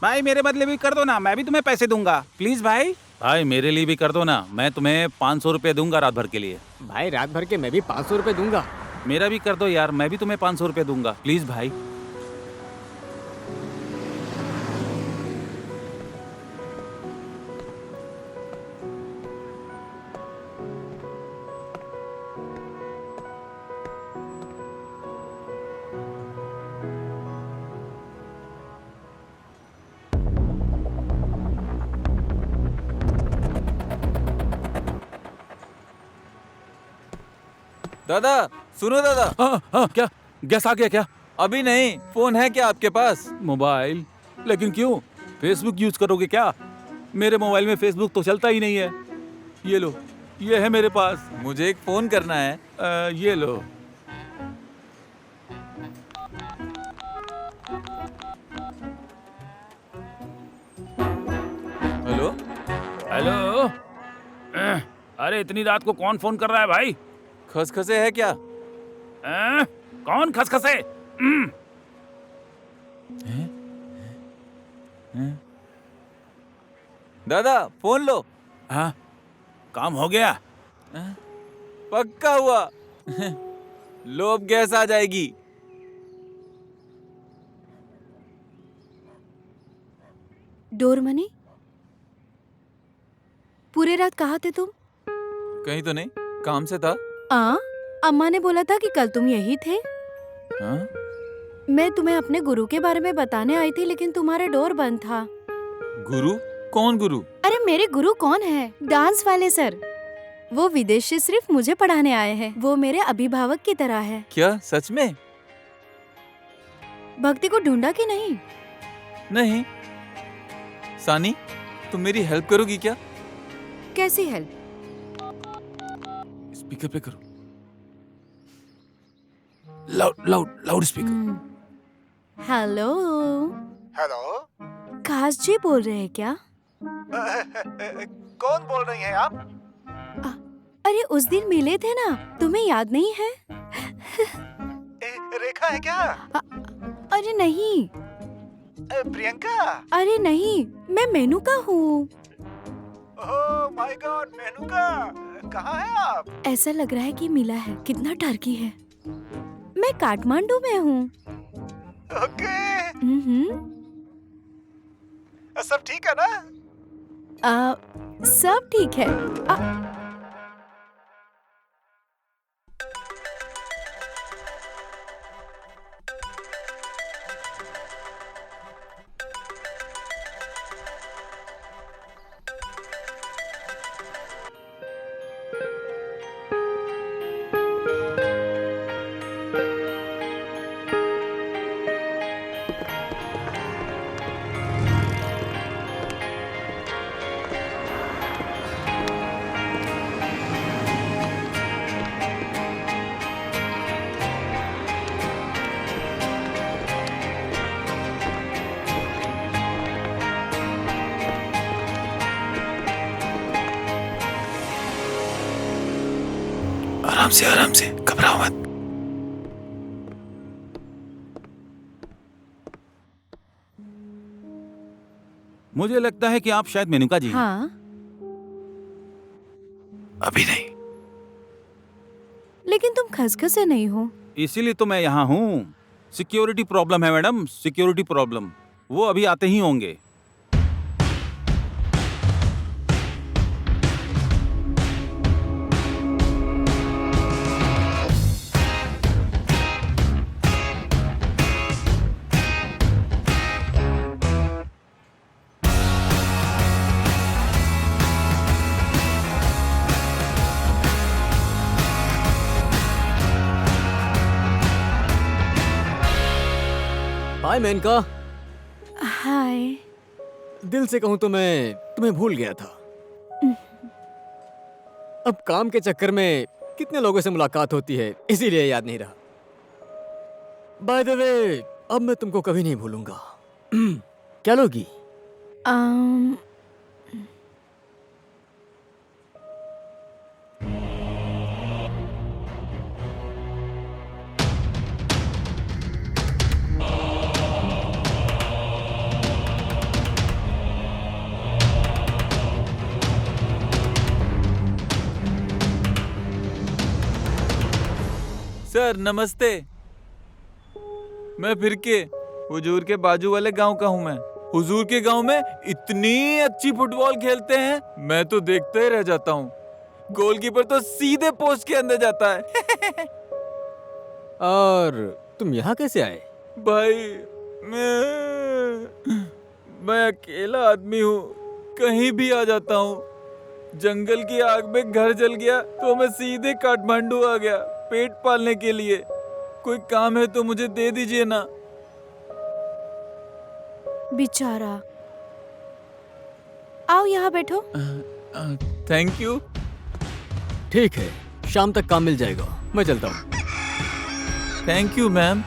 भाई मेरे बदले भी कर दो ना, मैं भी तुम्हें पैसे दूंगा। प्लीज भाई। भाई मेरे लिए भी कर दो ना, मैं तुम्हें 500 रुपए दूंगा रात भर के लिए। भाई रात भर के मैं भी 500 रुपए दूंगा। मेरा भी कर दो यार, मैं भी तुम्हें 500 रुपए दूंगा। प्लीज भाई। दादा सुनो दादा। हाँ हाँ, क्या गैस आ गया क्या? अभी नहीं, फोन है क्या आपके पास? मोबाइल? लेकिन क्यों? फेसबुक यूज करोगे क्या? मेरे मोबाइल में फेसबुक तो चलता ही नहीं है। ये लो, ये है मेरे पास। मुझे एक फोन करना है। ये लो। हेलो। हेलो। अरे इतनी रात को कौन फोन कर रहा है भाई? खसखसे है क्या? कौन खसखसे? दादा फोन लो। हाँ, काम हो गया। पक्का हुआ। लो अब गैस आ जाएगी। डोर मनी, पूरे रात कहाँ थे तुम? कहीं तो नहीं, काम से था। अम्मा ने बोला था कि कल तुम यही थे। हाँ? मैं तुम्हें अपने गुरु के बारे में बताने आई थी, लेकिन तुम्हारा डोर बंद था। गुरु? कौन गुरु? अरे मेरे गुरु कौन है? डांस वाले सर। वो विदेश से सिर्फ मुझे पढ़ाने आए हैं। वो मेरे अभिभावक की तरह है। क्या सच में? भक्ति को ढूंढा कि नहीं? नहीं। सानी, तुम मेरी हेल्प करोगी क्या? कैसी हेल्प? स्पीकर पे करो। Loud speaker. हेलो। हेलो। खास जी बोल रहे हैं क्या? कौन बोल रही हैं आप? अरे उस दिन मिले थे ना, तुम्हें याद नहीं है? रेखा है क्या? अरे नहीं। प्रियंका? अरे नहीं, मैं मेनूका हूँ। ओह माय गॉड, मेनूका, कहाँ है आप? ऐसा लग रहा है कि मिला है। कितना टर्की है। मैं काठमांडू में हूँ। ओके। सब ठीक है ना? सब ठीक है। आराम से, घबराओ मत। मुझे लगता है कि आप शायद मेनूका जी हैं। हाँ, अभी नहीं। लेकिन तुम खसखसे नहीं हो। इसीलिए तो मैं यहाँ हूँ। सिक्योरिटी प्रॉब्लम है मैडम, सिक्योरिटी प्रॉब्लम। वो अभी आते ही होंगे। हाय मेनका। हाय। दिल से कहूँ तो मैं तुम्हें भूल गया था। अब काम के चक्कर में कितने लोगों से मुलाकात होती है, इसीलिए याद नहीं रहा। बाय द वे, अब मैं तुमको कभी नहीं भूलूंगा। क्या लोगी? सर नमस्ते। मैं फिर के हुजूर के बाजू वाले गांव का हूँ। मैं हुजूर के गांव में इतनी अच्छी फुटबॉल खेलते हैं, मैं तो देखते ही रह जाता हूँ। गोलकीपर तो सीधे पोस्ट के अंदर जाता है। और तुम यहाँ कैसे आए? भाई मैं अकेला आदमी हूँ, कहीं भी आ जाता हूँ। जंगल की आग में घर जल गया तो मैं सीधे काठमांडू आ गया। पेट पालने के लिए। कोई काम है तो मुझे दे दीजिए ना। बेचारा। आओ यहाँ बैठो। Thank you. ठीक है, शाम तक काम मिल जाएगा। मैं चलता हूँ। Thank you ma'am.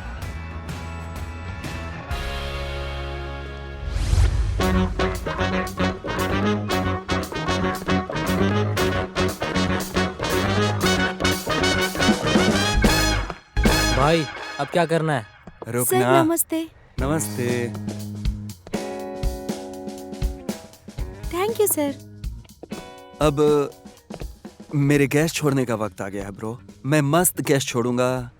भाई अब क्या करना है? सर रुकना। नमस्ते। नमस्ते। Thank you sir. अब मेरे गैस छोड़ने का वक्त आ गया है ब्रो। मैं मस्त गैस छोड़ूंगा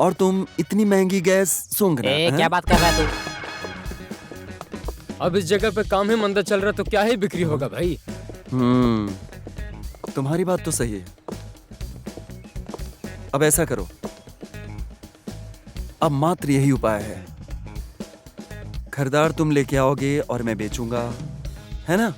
और तुम इतनी महंगी गैस सूंघना। ए, हैं? क्या बात कर रहा है तू? अब इस जगह पे काम ही मंदा चल रहा तो क्या ही बिक्री होगा भाई। तुम्हारी बात तो सही है। अब ऐसा करो, अब मात्र यही उपाय है। खरीदार तुम लेके आओगे और मैं बेचूंगा, है ना?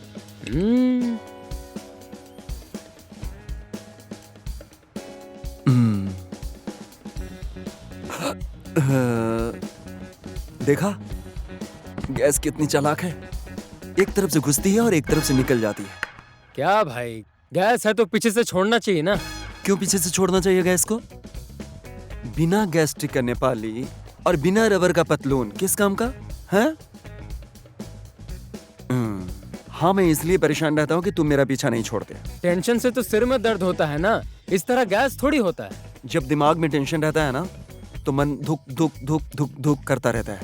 देखा गैस कितनी चालाक है। एक तरफ से घुसती है और एक तरफ से निकल जाती है। क्या भाई, गैस है तो पीछे से छोड़ना चाहिए ना। क्यों पीछे से छोड़ना चाहिए गैस को? बिना गैस्ट्रिक का नेपाली और बिना रबर का पतलून किस काम का है? हाँ, मैं इसलिए परेशान रहता हूँ कि तुम मेरा पीछा नहीं छोड़ते। टेंशन से तो सिर में दर्द होता है ना, इस तरह गैस थोड़ी होता है। जब दिमाग में टेंशन रहता है ना तो मन धुक धुक धुक धुक धुक करता रहता है।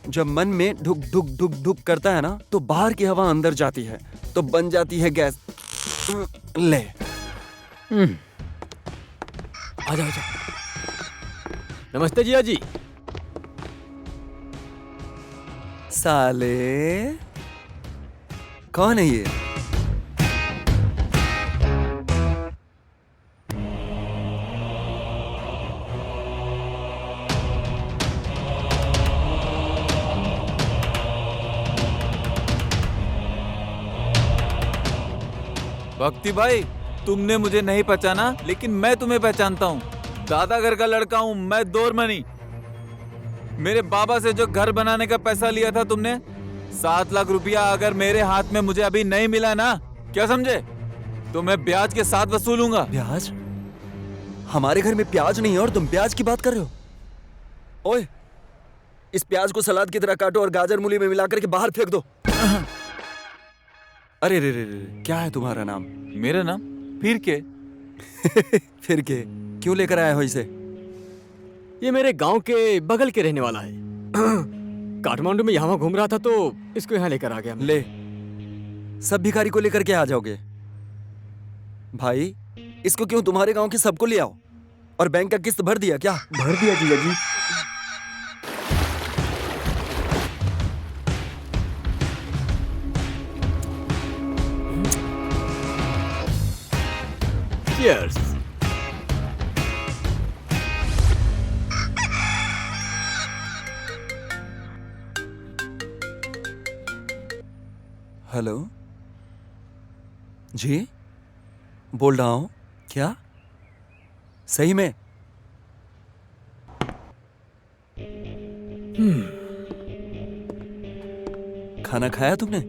जब मन में धुक धुक धुक धुक करता है ना तो बाहर की हवा अंदर जाती है तो बन जाती है गैस। ले आजा आजा। नमस्ते जिया जी। साले कौन है ये? भक्ति भाई, तुमने मुझे नहीं पहचाना लेकिन मैं तुम्हें पहचानता हूँ। दादा घर का लड़का हूँ मैं, दोरमनी। मेरे बाबा से जो घर बनाने का पैसा लिया था तुमने, 7 लाख रुपया अगर मेरे हाथ में मुझे अभी नहीं मिला ना, क्या समझे, तो मैं ब्याज के साथ वसूलूंगा। ब्याज? हमारे घर में प्याज नहीं है और तुम प्याज की बात कर रहे हो? ओए, इस प्याज को सलाद की तरह काटो और गाजर मूली में मिलाकर के बाहर फेंक दो। अरे रे रे रे, क्या है तुम्हारा नाम? मेरा नाम फिर के। फिर के क्यों लेकर आया हो इसे? ये मेरे गांव के बगल के रहने वाला है। काठमांडू में यहाँ घूम रहा था तो इसको यहाँ लेकर आ गया मैं। ले, सब भिखारी को लेकर के आ जाओगे? भाई, इसको क्यों तुम्हारे गांव के सबको ले आओ। और बैंक का किस्त भर दिया क्या? भर दिया जीजा जी। Cheers. हेलो जी, बोल रहा हूं। क्या सही में? खाना खाया तुमने?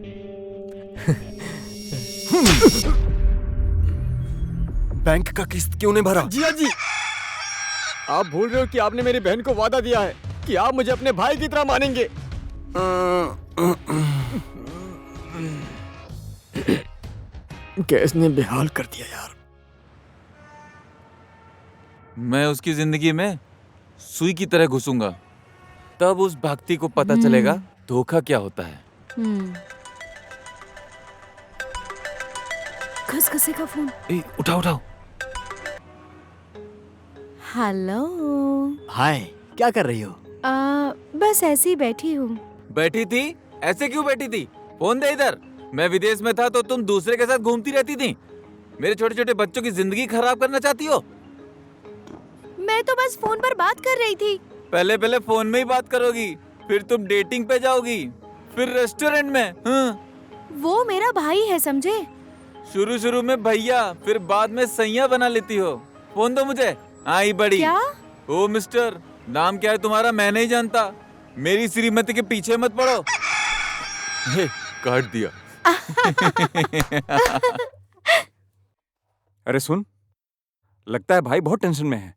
बैंक का किस्त क्यों नहीं भरा? जिया जी, आप भूल रहे हो कि आपने मेरी बहन को वादा दिया है कि आप मुझे अपने भाई की तरह मानेंगे। गैस ने बेहाल कर दिया यार। मैं उसकी जिंदगी में सुई की तरह घुसूंगा, तब उस भक्ति को पता चलेगा धोखा क्या होता है। खसखसे का फोन। उठाओ उठाओ। हेलो। हाय, क्या कर रही हो? बस ऐसे ही बैठी हूँ। बैठी थी? ऐसे क्यों बैठी थी? फोन दे इधर। मैं विदेश में था तो तुम दूसरे के साथ घूमती रहती थी। मेरे छोटे छोटे बच्चों की जिंदगी खराब करना चाहती हो? मैं तो बस फोन पर बात कर रही थी। पहले पहले फोन में ही बात करोगी, फिर तुम डेटिंग पे जाओगी, फिर रेस्टोरेंट में। वो मेरा भाई है, समझे? शुरू शुरू में भैया, फिर बाद में सैया बना लेती हो। फोन दो मुझे। आई बड़ी। क्या? ओ मिस्टर, नाम क्या है तुम्हारा? मैं नहीं जानता। मेरी श्रीमती के पीछे मत पड़ो। हे, काट दिया। अरे सुन, लगता है भाई बहुत टेंशन में है।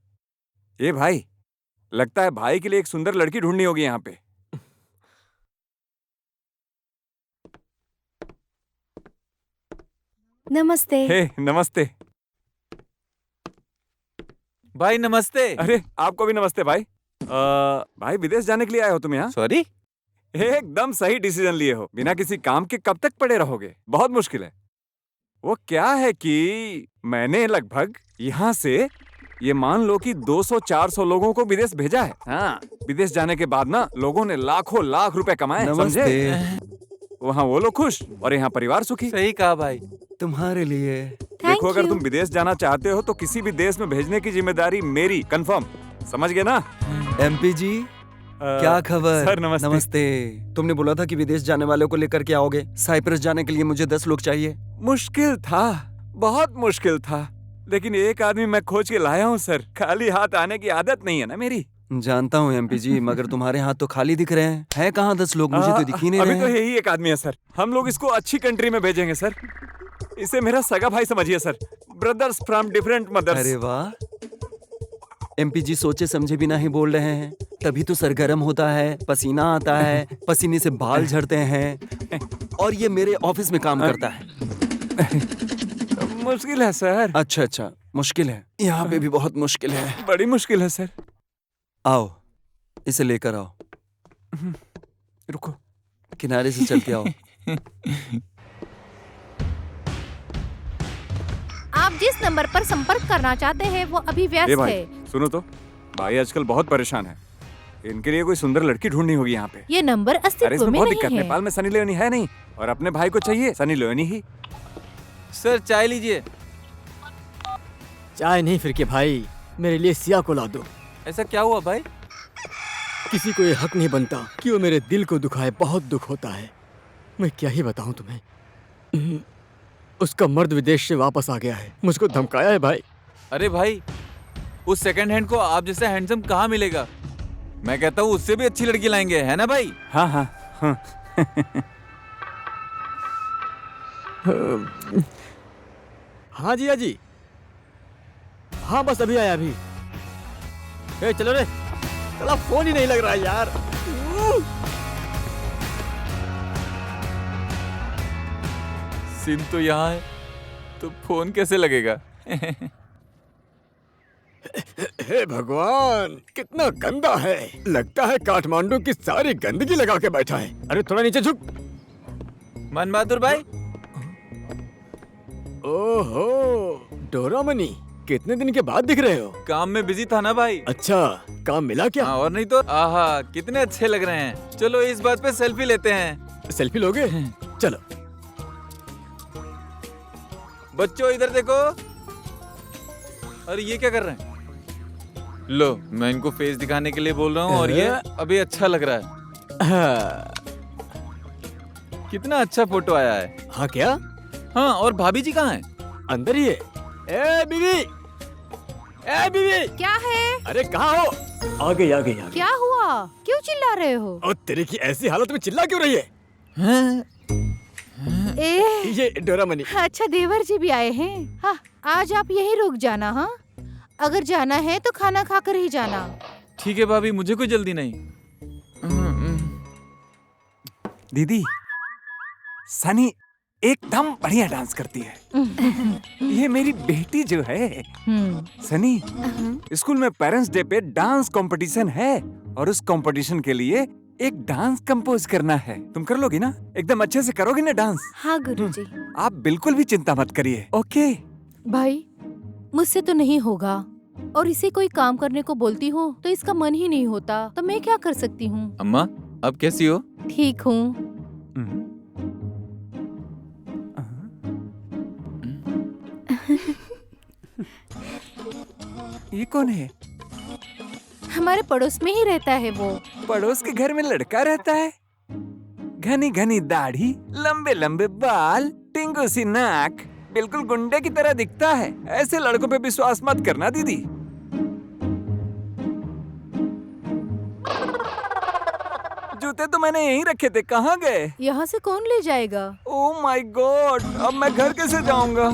ये भाई, लगता है भाई के लिए एक सुंदर लड़की ढूंढनी होगी यहाँ पे। नमस्ते। हे नमस्ते। भाई नमस्ते। अरे आपको भी नमस्ते भाई। भाई विदेश जाने के लिए आए हो तुम यहाँ? सॉरी। एकदम सही डिसीजन लिए हो। बिना किसी काम के कब तक पड़े रहोगे? बहुत मुश्किल है। वो क्या है कि मैंने लगभग यहाँ से ये मान लो कि 200-400 लोगों को विदेश भेजा है। हाँ, विदेश जाने के बाद ना लोगों ने लाखों लाख रुपए कमाए, समझे? वहाँ वो लोग खुश और यहाँ परिवार सुखी। सही कहा भाई। तुम्हारे लिए। Thank देखो अगर you. तुम विदेश जाना चाहते हो तो किसी भी देश में भेजने की जिम्मेदारी मेरी, कंफर्म। समझ गए ना? एमपी जी, क्या खबर? सर नमस्ते। नमस्ते। तुमने बोला था कि विदेश जाने वालों को लेकर के आओगे। साइप्रस जाने के लिए मुझे 10 लोग चाहिए। मुश्किल था, बहुत मुश्किल था, लेकिन एक आदमी मैं खोज के लाया हूँ सर। खाली हाथ आने की आदत नहीं है ना मेरी। जानता हूँ एमपी जी, मगर तुम्हारे हाथ तो खाली दिख रहे हैं। है कहाँ 10 लोग? मुझे तो दिख ही नहीं रहे। अभी तो यही एक आदमी है सर। हम लोग इसको अच्छी कंट्री में भेजेंगे सर। इसे मेरा सगा भाई समझिए sir. Brothers from different mothers. अरे वाह, एमपी जी सोचे समझे बिना ही बोल रहे हैं। तभी तो सरगर्म होता है, पसीना आता है, पसीने से बाल झड़ते हैं, और ये मेरे ऑफिस में काम करता है। मुश्किल है सर। अच्छा अच्छा, मुश्किल है। यहाँ पे भी बहुत मुश्किल है। बड़ी मुश्किल है सर। आओ, इसे लेकर आओ। रुको, किनारे से चल के आओ। आप जिस नंबर पर संपर्क करना चाहते हैं वो अभी ए व्यस्त भाई है। सुनो तो, भाई आजकल बहुत परेशान है। इनके लिए कोई सुंदर लड़की ढूंढनी होगी यहाँ पे। ये नंबर अरे अस्तित्व इसमें में बहुत नहीं दिक्कत। है। नेपाल में सनी लियोनी है नहीं, और अपने भाई को चाहिए सनी लियोनी ही। सर चाय लीजिए। चाय नहीं फिर के भाई, मेरे लिए सिया को ला दो। ऐसा क्या हुआ भाई? किसी को ये हक नहीं बनता कि वो मेरे दिल को दुखाए। बहुत दुख होता है। मैं क्या ही बताऊं तुम्हें। उसका मर्द विदेश से वापस आ गया है, मुझको धमकाया है भाई। अरे भाई, उस सेकंड हैंड को आप जैसा हैंडसम कहाँ मिलेगा? मैं कहता हूँ उससे भी अच्छी लड़की लाएंगे, है ना भाई? हाँ हाँ हाँ। हाँ जी, हाँ जी। हाँ बस अभी आया अभी। ए, चलो रे। चला फोन ही नहीं लग रहा है यार। सिम तो यहाँ है, तो फोन कैसे लगेगा? हे भगवान, कितना गंदा है। लगता है काठमांडू की सारी गंदगी लगा के बैठा है। अरे थोड़ा नीचे झुक। मन बहादुर भाई। ओहो, डोरामनी, कितने दिन के बाद दिख रहे हो? काम में बिजी था ना भाई। अच्छा, काम मिला क्या? हाँ, और नहीं तो। आहा, कितने अच्छे लग रहे हैं। चलो इस बात पे सेल्फी लेते हैं। सेल्फी लोगे? चलो। बच्चों इधर देखो। अरे ये क्या कर रहे हैं? लो, मैं इनको फेस दिखाने के लिए बोल रहा हूँ, और ये अभी अच्छा लग रहा है। हाँ, कितना अच्छा फोटो आया है। हाँ क्या? हाँ, और भाभी जी कहाँ हैं? अंदर ही है। ए बीवी, ए बीवी। क्या है? अरे कहाँ हो? आ गई आ गई आ गई। क्या हुआ? क्यों चिल्ला रहे हो? और तेरे की ऐसी हालत में चिल्ला क्यों रही है? ए, ये डोरामनी। अच्छा देवर जी भी आए हैं। हाँ, आज आप यहीं रुक जाना। हाँ, अगर जाना है तो खाना खाकर ही जाना। ठीक है भाभी, मुझे कोई जल्दी नहीं। दीदी, सनी एकदम बढ़िया डांस करती है। ये मेरी बेटी जो है सनी, स्कूल में पेरेंट्स डे पे डांस कंपटीशन है, और उस कंपटीशन के लिए एक डांस कंपोज करना है। तुम कर लोगी ना? एकदम अच्छे से करोगी ना डांस? हाँ गुरुजी। आप बिल्कुल भी चिंता मत करिए, ओके? भाई, मुझसे तो नहीं होगा, और इसे कोई काम करने को बोलती हूँ तो इसका मन ही नहीं होता, तो मैं क्या कर सकती हूँ? अम्मा, अब कैसी हो? ठीक हूँ। ये कौन है? हमारे पड़ोस में ही रहता है वो। पड़ोस के घर में लड़का रहता है? घनी घनी दाढ़ी, लंबे लंबे बाल, टिंगू सी नाक, बिल्कुल गुंडे की तरह दिखता है। ऐसे लड़कों पे विश्वास मत करना दीदी। जूते तो मैंने यहीं रखे थे, कहाँ गए? यहाँ से कौन ले जाएगा? ओह माय गॉड, अब मैं घर कैसे जाऊंगा?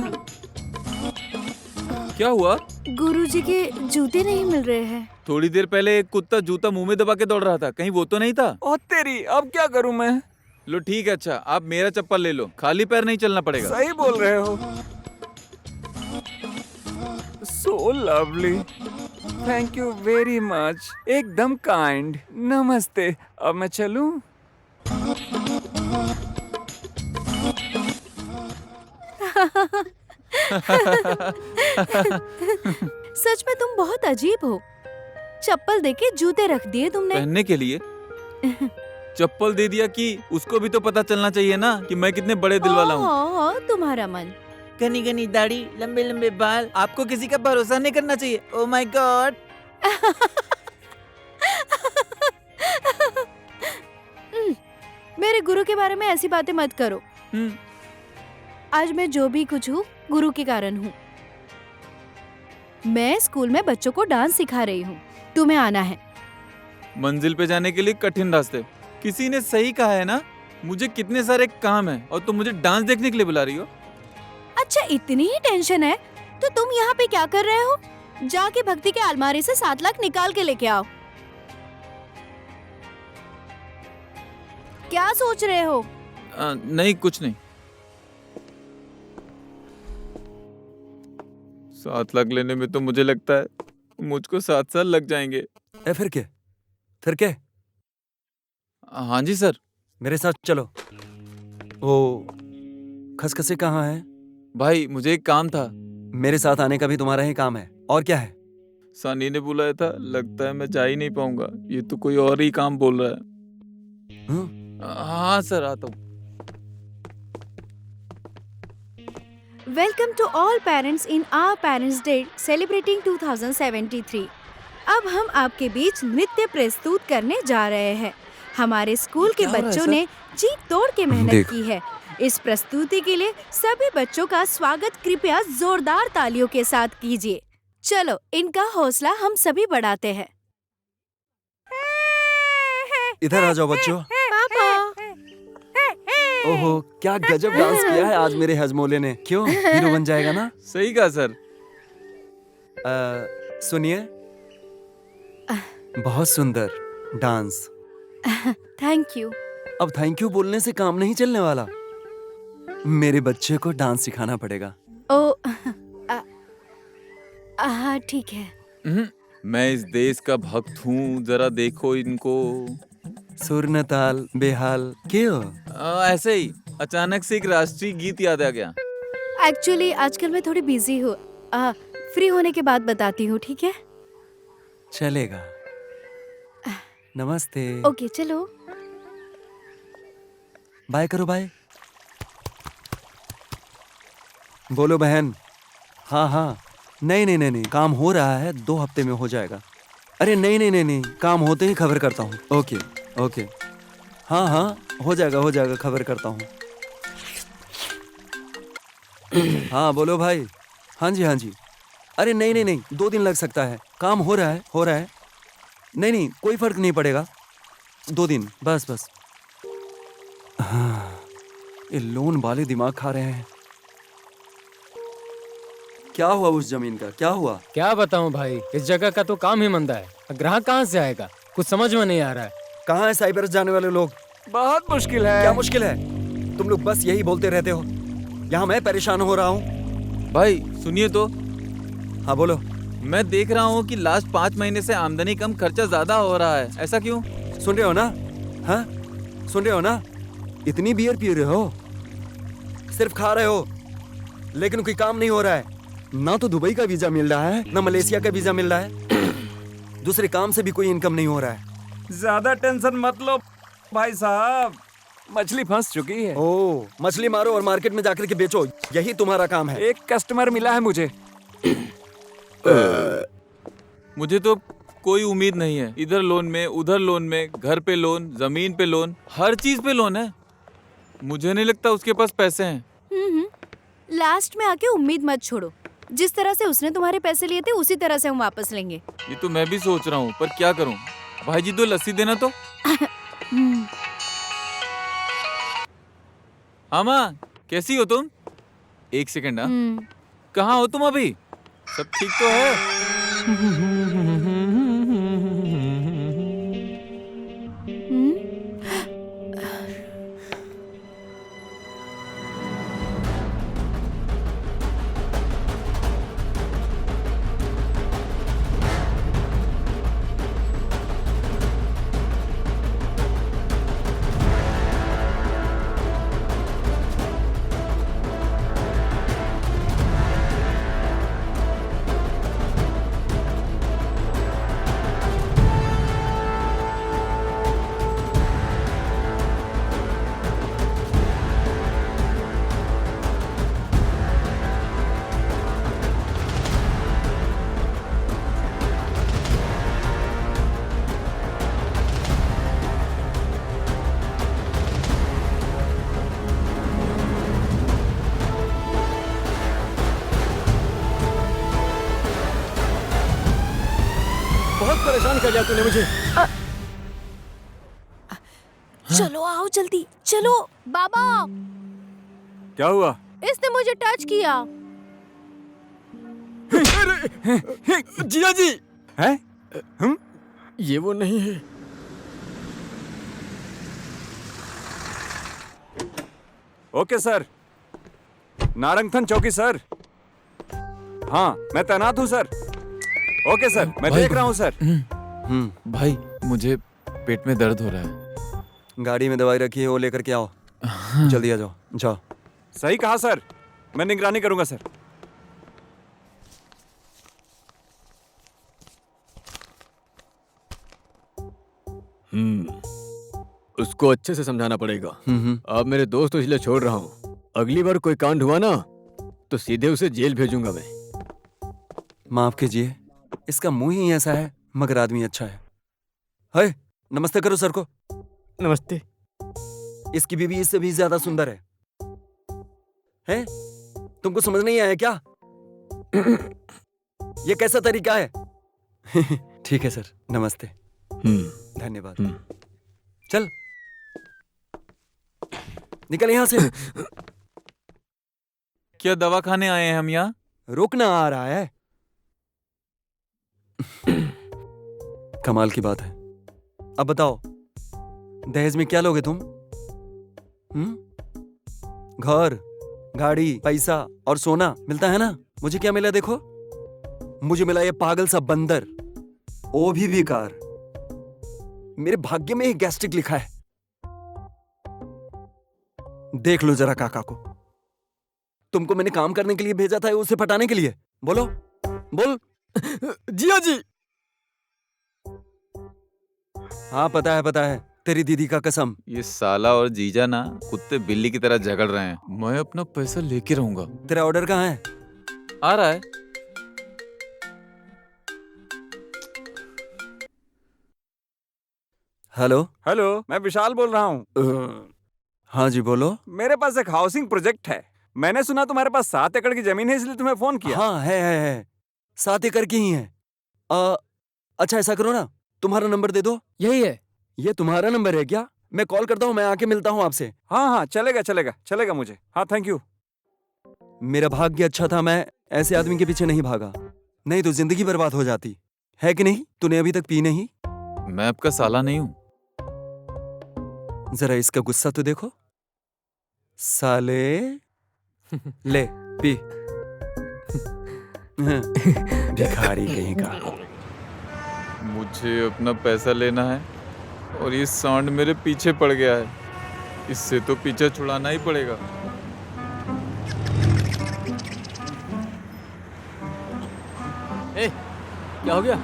क्या हुआ? गुरुजी के जूते नहीं मिल रहे हैं। थोड़ी देर पहले एक कुत्ता जूता मुंह में दबा के दौड़ रहा था, कहीं वो तो नहीं था? ओ तेरी, अब क्या करूं मैं? लो ठीक है, अच्छा आप मेरा चप्पल ले लो, खाली पैर नहीं चलना पड़ेगा। सही बोल रहे हो। So lovely, thank you very much, एकदम काइंड। नमस्ते, अब मैं चलूं? सच में तुम बहुत अजीब हो। चप्पल देके जूते रख दिए तुमने। पहनने के लिए चप्पल दे दिया कि उसको भी तो पता चलना चाहिए ना कि मैं कितने बड़े दिल वाला हूँ। हाँ, तुम्हारा मन। घनी घनी दाढ़ी, लंबे लंबे बाल, आपको किसी का भरोसा नहीं करना चाहिए। Oh my God. मेरे गुरु के बारे में ऐसी बातें मत करो। आज मैं जो भी कुछ हूँ गुरु के कारण हूँ। मैं स्कूल में बच्चों को डांस सिखा रही हूँ, तुम्हें आना है। मंजिल पे जाने के लिए कठिन रास्ते। किसी ने सही कहा है ना, मुझे कितने सारे काम है और तुम मुझे डांस देखने के लिए बुला रही हो। अच्छा, इतनी ही टेंशन है तो तुम यहाँ पे क्या कर रहे हो? जाके भक्ति के अलमारी से 7 लाख निकाल के लेके आओ। क्या सोच रहे हो? नहीं कुछ नहीं। 7 लाख लेने में तो मुझे लगता है मुझको 7 साल लग जाएंगे। फिर क्या? फिर क्या? हाँ जी सर। मेरे साथ चलो। वो खसखसे कहाँ है? भाई मुझे एक काम था। मेरे साथ आने का भी तुम्हारा ही काम है, और क्या है? सानी ने बुलाया था, लगता है मैं जा ही नहीं पाऊंगा। ये तो कोई और ही काम बोल रहा है। हाँ सर, आता हूँ। Welcome to all parents in our parents day celebrating 2073। अब हम आपके बीच नृत्य प्रस्तुत करने जा रहे हैं। हमारे स्कूल के बच्चों ने जी तोड़ के मेहनत की है। इस प्रस्तुति के लिए सभी बच्चों का स्वागत कृपया जोरदार तालियों के साथ कीजिए। चलो, इनका हौसला हम सभी बढ़ाते हैं। इधर आ जाओ बच्चों। पापा। ओहो, क्या गजब डांस किया है आज मेरे हजमोले ने। क्यों, हीरो बन जाएगा ना? सही कहा सर। सुनिए, बहुत सुंदर डांस। Thank you. अब थैंक यू बोलने से काम नहीं चलने वाला। मेरे बच्चे को डांस सिखाना पड़ेगा। हाँ ठीक है। मैं इस देश का भक्त हूँ, जरा देखो इनको। सुर न ताल बेहाल क्यों? ऐसे ही अचानक से एक राष्ट्रीय गीत याद आ गया। एक्चुअली आजकल मैं थोड़ी बिजी हूँ। फ्री होने के बाद बताती हूँ, ठीक है? चलेगा। नमस्ते। ओके चलो। बाय करो, बाय। बोलो बहन। हाँ हाँ, नहीं, काम हो रहा है, 2 हफ्ते में हो जाएगा। अरे नहीं, काम होते ही खबर करता हूँ। ओके। हाँ, हो जाएगा, खबर करता हूँ। हाँ बोलो भाई। हाँ जी। अरे नहीं, 2 दिन लग सकता है। काम हो रहा है। नहीं, कोई फर्क नहीं पड़ेगा। 2 दिन बस। हाँ, ये लोन वाले दिमाग खा रहे हैं। क्या हुआ उस जमीन का? क्या हुआ? क्या बताऊं भाई, इस जगह का तो काम ही मंदा है। ग्राहक कहाँ से आएगा, कुछ समझ में नहीं आ रहा है। कहाँ है साइबर्स जाने वाले लोग? बहुत मुश्किल है। क्या मुश्किल है? तुम लोग बस यही बोलते रहते हो। यहाँ मैं परेशान हो रहा हूँ। भाई सुनिए तो। हाँ बोलो। मैं देख रहा हूँ कि लास्ट 5 महीने से आमदनी कम, खर्चा ज्यादा हो रहा है। ऐसा क्यों? सुन रहे हो ना? हाँ, सुन रहे हो ना? इतनी बियर पी रहे हो, सिर्फ खा रहे हो, लेकिन कोई काम नहीं हो रहा है। ना तो दुबई का वीजा मिल रहा है, ना मलेशिया का वीजा मिल रहा है। दूसरे काम से भी कोई इनकम नहीं हो रहा है। ज्यादा टेंशन मत लो भाई साहब, मछली फंस चुकी है। ओह, मछली मारो और मार्केट में जाकर के बेचो, यही तुम्हारा काम है। एक कस्टमर मिला है मुझे। मुझे तो कोई उम्मीद नहीं है। इधर लोन में, उधर लोन में, घर पे लोन, जमीन पे लोन, हर चीज पे लोन है। मुझे नहीं लगता उसके पास पैसे हैं। लास्ट में आके उम्मीद मत छोड़ो। जिस तरह से उसने तुम्हारे पैसे लिए थे उसी तरह से हम वापस लेंगे। ये तो मैं भी सोच रहा हूँ, पर क्या करूँ? भाई जी 2 लस्सी देना तो। हाँ माँ, कैसी हो तुम? एक सेकंड। कहाँ हो तुम अभी? सब ठीक तो है? बहुत परेशान कर लिया तूने मुझे। चलो आओ जल्दी, चलो। बाबा, क्या हुआ? इसने मुझे टच किया। जिया जी। हैं? ये वो नहीं है। Okay sir. नारंगथन चौकी सर। हाँ, मैं तैनात हूँ सर। ओके सर, मैं देख रहा हूँ सर। भाई, मुझे पेट में दर्द हो रहा है। गाड़ी में दवाई रखी है, वो लेकर के आओ। जल्दी आ जाओ, जाओ। सही कहा सर, मैं निगरानी करूंगा सर। उसको अच्छे से समझाना पड़ेगा। अब मेरे दोस्त तो इसलिए छोड़ रहा हूँ। अगली बार कोई कांड हुआ ना तो सीधे उसे जेल भेजूंगा मैं। माफ कीजिए, इसका मुंह ही ऐसा है, मगर आदमी अच्छा है। हाय, नमस्ते करो सर को। नमस्ते। इसकी बीवी इससे भी ज्यादा सुंदर है। हैं? तुमको समझ नहीं आया क्या? ये कैसा तरीका है? ठीक है सर, नमस्ते। धन्यवाद। चल निकल यहां से। क्या दवा खाने आए हैं हम यहाँ? रुकना आ रहा है। कमाल की बात है। अब बताओ, दहेज में क्या लोगे तुम? घर, गाड़ी, पैसा और सोना मिलता है ना? मुझे क्या मिला देखो? मुझे मिला ये पागल सा बंदर, वो भी बेकार। मेरे भाग्य में ही गैस्ट्रिक लिखा है। देख लो जरा काका को। तुमको मैंने काम करने के लिए भेजा था, उसे पटाने के लिए। बोलो, बोल। जिया जी। हाँ पता है, तेरी दीदी का कसम। ये साला और जीजा ना कुत्ते बिल्ली की तरह झगड़ रहे हैं। मैं अपना पैसा लेके रहूंगा। तेरा ऑर्डर कहाँ है? आ रहा है। हेलो। हेलो, मैं विशाल बोल रहा हूँ। हाँ जी बोलो। मेरे पास एक हाउसिंग प्रोजेक्ट है। मैंने सुना तुम्हारे पास 7 एकड़ की जमीन है, इसलिए तुम्हें फोन किया। हाँ है। 7 एकड़ की ही है। अच्छा ऐसा करो ना, तुम्हारा नंबर दे दो। यही है। ये तुम्हारा नंबर है क्या? मैं कॉल करता हूँ, मैं आके मिलता हूँ आपसे। हाँ, चलेगा मुझे। हाँ, थैंक यू। मेरा भाग्य अच्छा था, मैं ऐसे आदमी के पीछे नहीं भागा, नहीं तो जिंदगी बर्बाद हो जाती है कि नहीं? तूने अभी तक पी नहीं? मैं आपका साला नहीं हूँ। जरा इसका गुस्सा तो देखो। साले ले पी। भिखारी कहीं का। मुझे अपना पैसा लेना है और ये सांड मेरे पीछे पड़ गया है। इससे तो पीछा छुड़ाना ही पड़ेगा। क्या हो गया?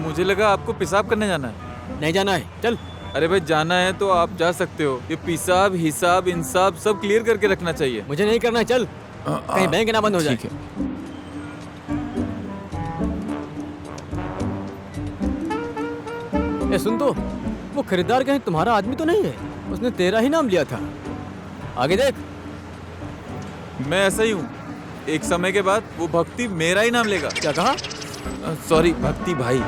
मुझे लगा आपको पेशाब करने जाना है। नहीं जाना है, चल। अरे भाई जाना है तो आप जा सकते हो। ये पेशाब, हिसाब, इंसाफ सब क्लियर करके रखना चाहिए। मुझे नहीं करना है, चल। कहीं बैंक ना बंद हो जाए। ठीक है। ए सुन तो, वो खरीदार कहीं तुम्हारा आदमी तो नहीं है? उसने तेरा ही नाम लिया था। आगे देख। मैं ऐसा ही हूँ। एक समय के बाद वो भक्ति मेरा ही नाम लेगा। क्या कहा? सॉरी, भक्ति भाई।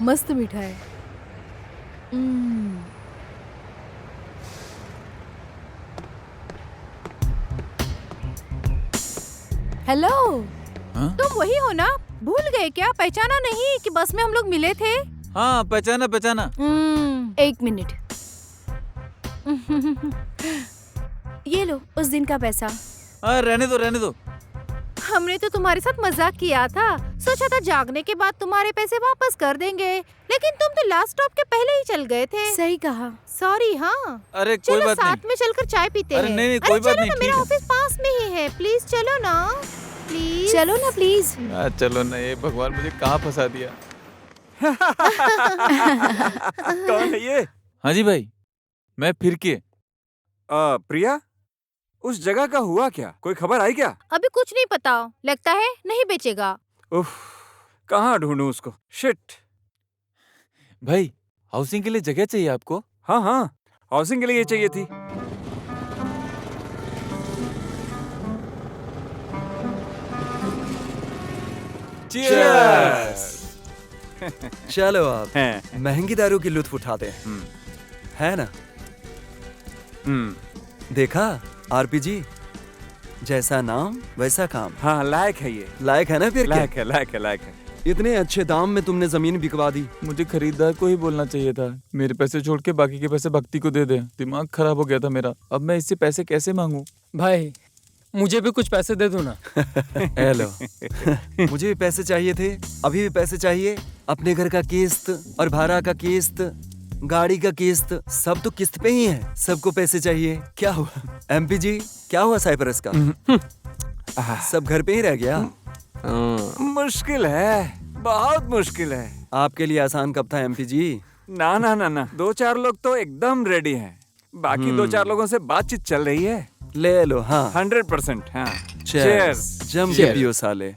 मस्त मीठा है। हेलो। तुम वही हो ना? भूल गए क्या? पहचाना नहीं कि बस में हम लोग मिले थे? हाँ पहचाना पहचाना। एक मिनट। ये लो उस दिन का पैसा। रहने दो रहने दो। हमने तो तुम्हारे साथ मजाक किया था। सोचा था जागने के बाद तुम्हारे पैसे वापस कर देंगे, लेकिन तुम तो लास्ट स्टॉप के पहले ही चल गए थे। सही कहा। सॉरी। हाँ अरे कोई चलो बात साथ नहीं। में चलकर चाय पीते अरे हैं। नहीं, कोई बात नहीं, चलो ना, मेरा ठीक है। ऑफिस पास में ही है। प्लीज चलो ना, प्लीज चलो ना प्लीज। चलो ना, ये भगवान मुझे कहाँ फंसा दिया। कौन है ये? हाँ जी भाई, मैं फिर के। प्रिया, उस जगह का हुआ क्या? कोई खबर आई क्या? अभी कुछ नहीं पता, लगता है नहीं बेचेगा। उफ, कहाँ ढूंढूं उसको? शिट। भाई हाउसिंग के लिए जगह चाहिए आपको? हाँ हाँ, हाउसिंग के लिए ये चाहिए थी। चलो आप महंगी दारू की लुत्फ उठाते हैं, है ना? देखा आरपीजी, जैसा नाम वैसा काम। हाँ लायक है ये। लायक है ना? फिर क्या? लायक है, लायक है, लायक है। इतने अच्छे दाम में तुमने जमीन बिकवा दी। मुझे खरीदार को ही बोलना चाहिए था। मेरे पैसे छोड़ के बाकी के पैसे भक्ति को दे दे। दिमाग खराब हो गया था मेरा। अब मैं इससे पैसे कैसे मांगू? भाई मुझे भी कुछ पैसे दे दो ना। हेलो। मुझे भी पैसे चाहिए थे, अभी भी पैसे चाहिए। अपने घर का किस्त और भाड़ा का किस्त, गाड़ी का किस्त, सब तो किस्त पे ही है। सबको पैसे चाहिए। क्या हुआ एमपी जी, क्या हुआ साइप्रस का? सब घर पे ही रह गया? मुश्किल है, बहुत मुश्किल है। आपके लिए आसान कब था एमपी जी? ना ना ना ना, 2-4 लोग तो एकदम रेडी हैं। बाकी 2-4 लोगों से बातचीत चल रही है। ले लो। हाँ 100%। हाँ चीयर्स। जम के पियो साले।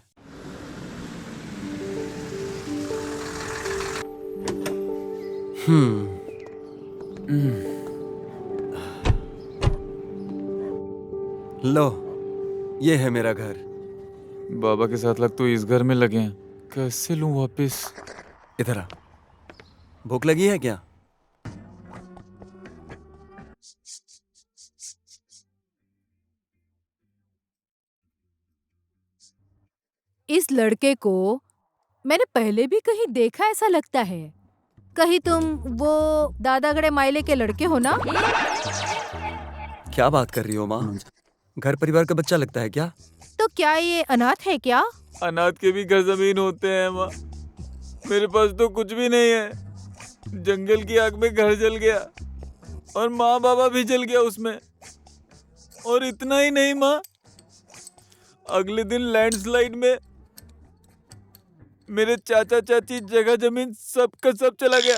लो, ये है मेरा घर। बाबा के साथ लग तो इस घर में लगे हैं, कैसे लूं वापस? इधर आ। भूख लगी है क्या? इस लड़के को मैंने पहले भी कहीं देखा ऐसा लगता है। कहीं तुम वो दादागड़े मायले के लड़के हो ना? क्या बात कर रही हो माँ? घर परिवार का बच्चा लगता है क्या? तो क्या ये अनाथ है क्या? अनाथ के भी घर जमीन होते हैं माँ। मेरे पास तो कुछ भी नहीं है। जंगल की आग में घर जल गया और माँ बाबा भी जल गया उसमें। और इतना ही नहीं माँ, अगले दिन लैंडस्लाइड में मेरे चाचा चाची, जगह जमीन सब का सब चला गया।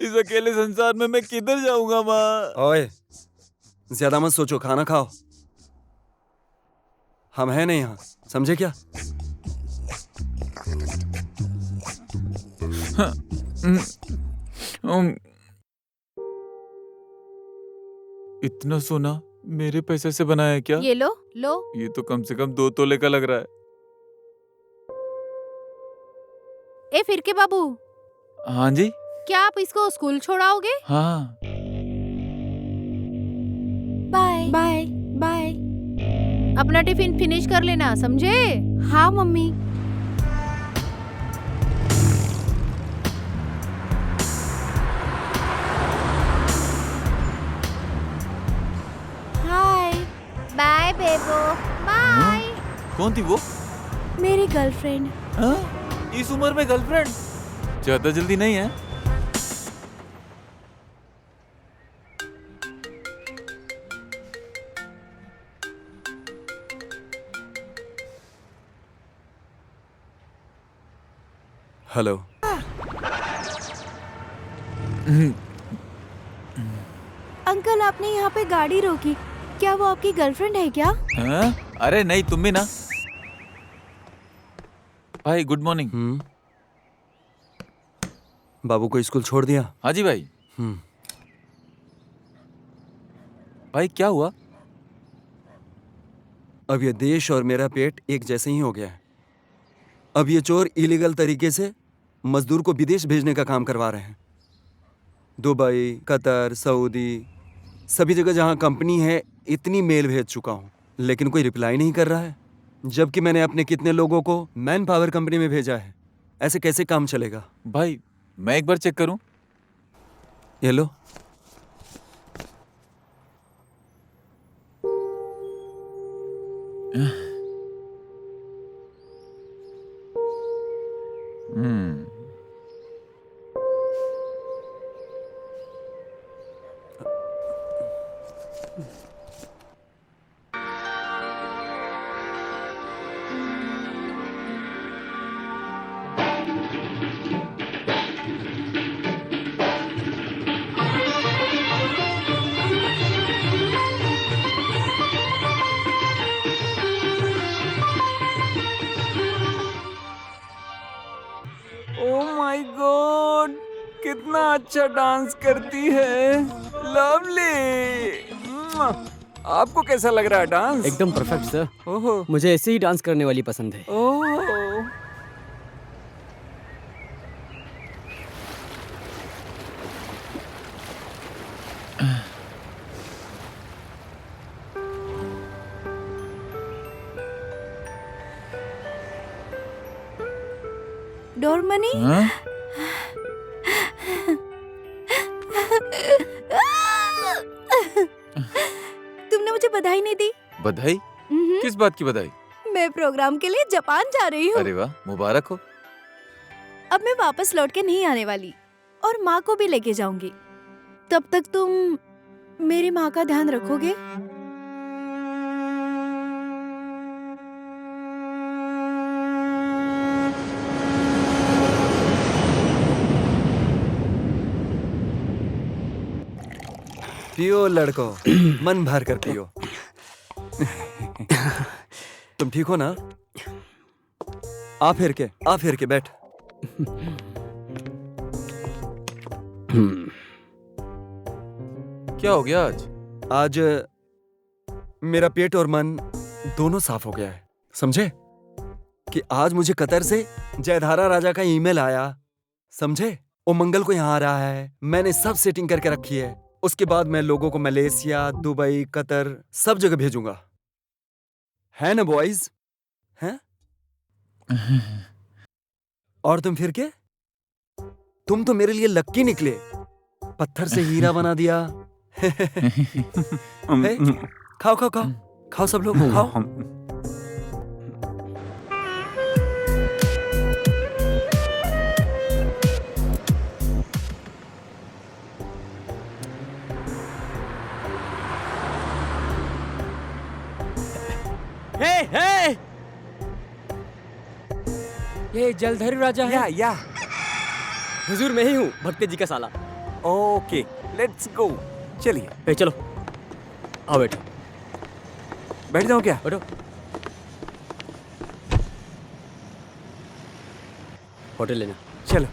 इस अकेले संसार में मैं किधर जाऊंगा माँ? ओए, ज्यादा मत सोचो, खाना खाओ। हम हैं नहीं यहाँ, समझे क्या? इतना सोना मेरे पैसे से बनाया है क्या? ये लो लो। ये तो कम से कम 2 तोले का लग रहा है। ए फिर के बाबू, हाँ जी। क्या आप इसको स्कूल छोड़ाओगे? हाँ। Bye bye bye. अपना टिफिन फिनिश कर लेना, समझे? हाँ mummy. Hi bye Bebo, bye. कौन थी वो? मेरी गर्लफ्रेंड। हाँ? इस उम्र में गर्लफ्रेंड? ज्यादा जल्दी नहीं है? हेलो। अंकल आपने यहाँ पे गाड़ी रोकी, क्या वो आपकी गर्लफ्रेंड है क्या? हाँ? अरे नहीं, तुम भी ना। भाई गुड मॉर्निंग। बाबू को स्कूल छोड़ दिया? हाँ जी भाई। भाई क्या हुआ? अब ये देश और मेरा पेट एक जैसे ही हो गया है। अब ये चोर इलीगल तरीके से मजदूर को विदेश भेजने का काम करवा रहे हैं। दुबई, कतर, सऊदी, सभी जगह जहां कंपनी है, इतनी मेल भेज चुका हूं। लेकिन कोई रिप्लाई नहीं कर रहा है, जबकि मैंने अपने कितने लोगों को मैन पावर कंपनी में भेजा है। ऐसे कैसे काम चलेगा? भाई मैं एक बार चेक करूं? ये लो। ओह माय गॉड, कितना अच्छा डांस करती है। लवली। आपको कैसा लग रहा है डांस? एकदम परफेक्ट सर। ओहो। मुझे ऐसे ही डांस करने वाली पसंद है। ओह। डोरमनी, हाँ? तुमने मुझे बधाई नहीं दी। बधाई? किस बात की बधाई? मैं प्रोग्राम के लिए जापान जा रही हूँ। अरे वाह, मुबारक हो। अब मैं वापस लौट के नहीं आने वाली और माँ को भी लेके जाऊंगी। तब तक तुम मेरी माँ का ध्यान रखोगे? पियो लड़को, मन भर कर पियो। तुम ठीक हो ना? आ फिर के बैठ। क्या हो गया आज? आज मेरा पेट और मन दोनों साफ हो गया है। समझे कि आज मुझे कतर से जयधारा राजा का ईमेल आया। समझे, वो मंगल को यहाँ आ रहा है। मैंने सब सेटिंग करके रखी है। उसके बाद मैं लोगों को मलेशिया, दुबई, कतर सब जगह भेजूंगा। है ना बॉयज? हैं? और तुम फिर के? तुम तो मेरे लिए लक्की निकले। पत्थर से हीरा बना दिया। खाओ खाओ खाओ खाओ, सब लोग खाओ। हे! ये जलधरी राजा है? या हुजूर मैं ही हूँ, भक्ति जी का साला। Okay, let's go. चलिए। ए चलो, आओ बैठो। बैठ जाओ क्या? बैठो। होटल लेना। चलो।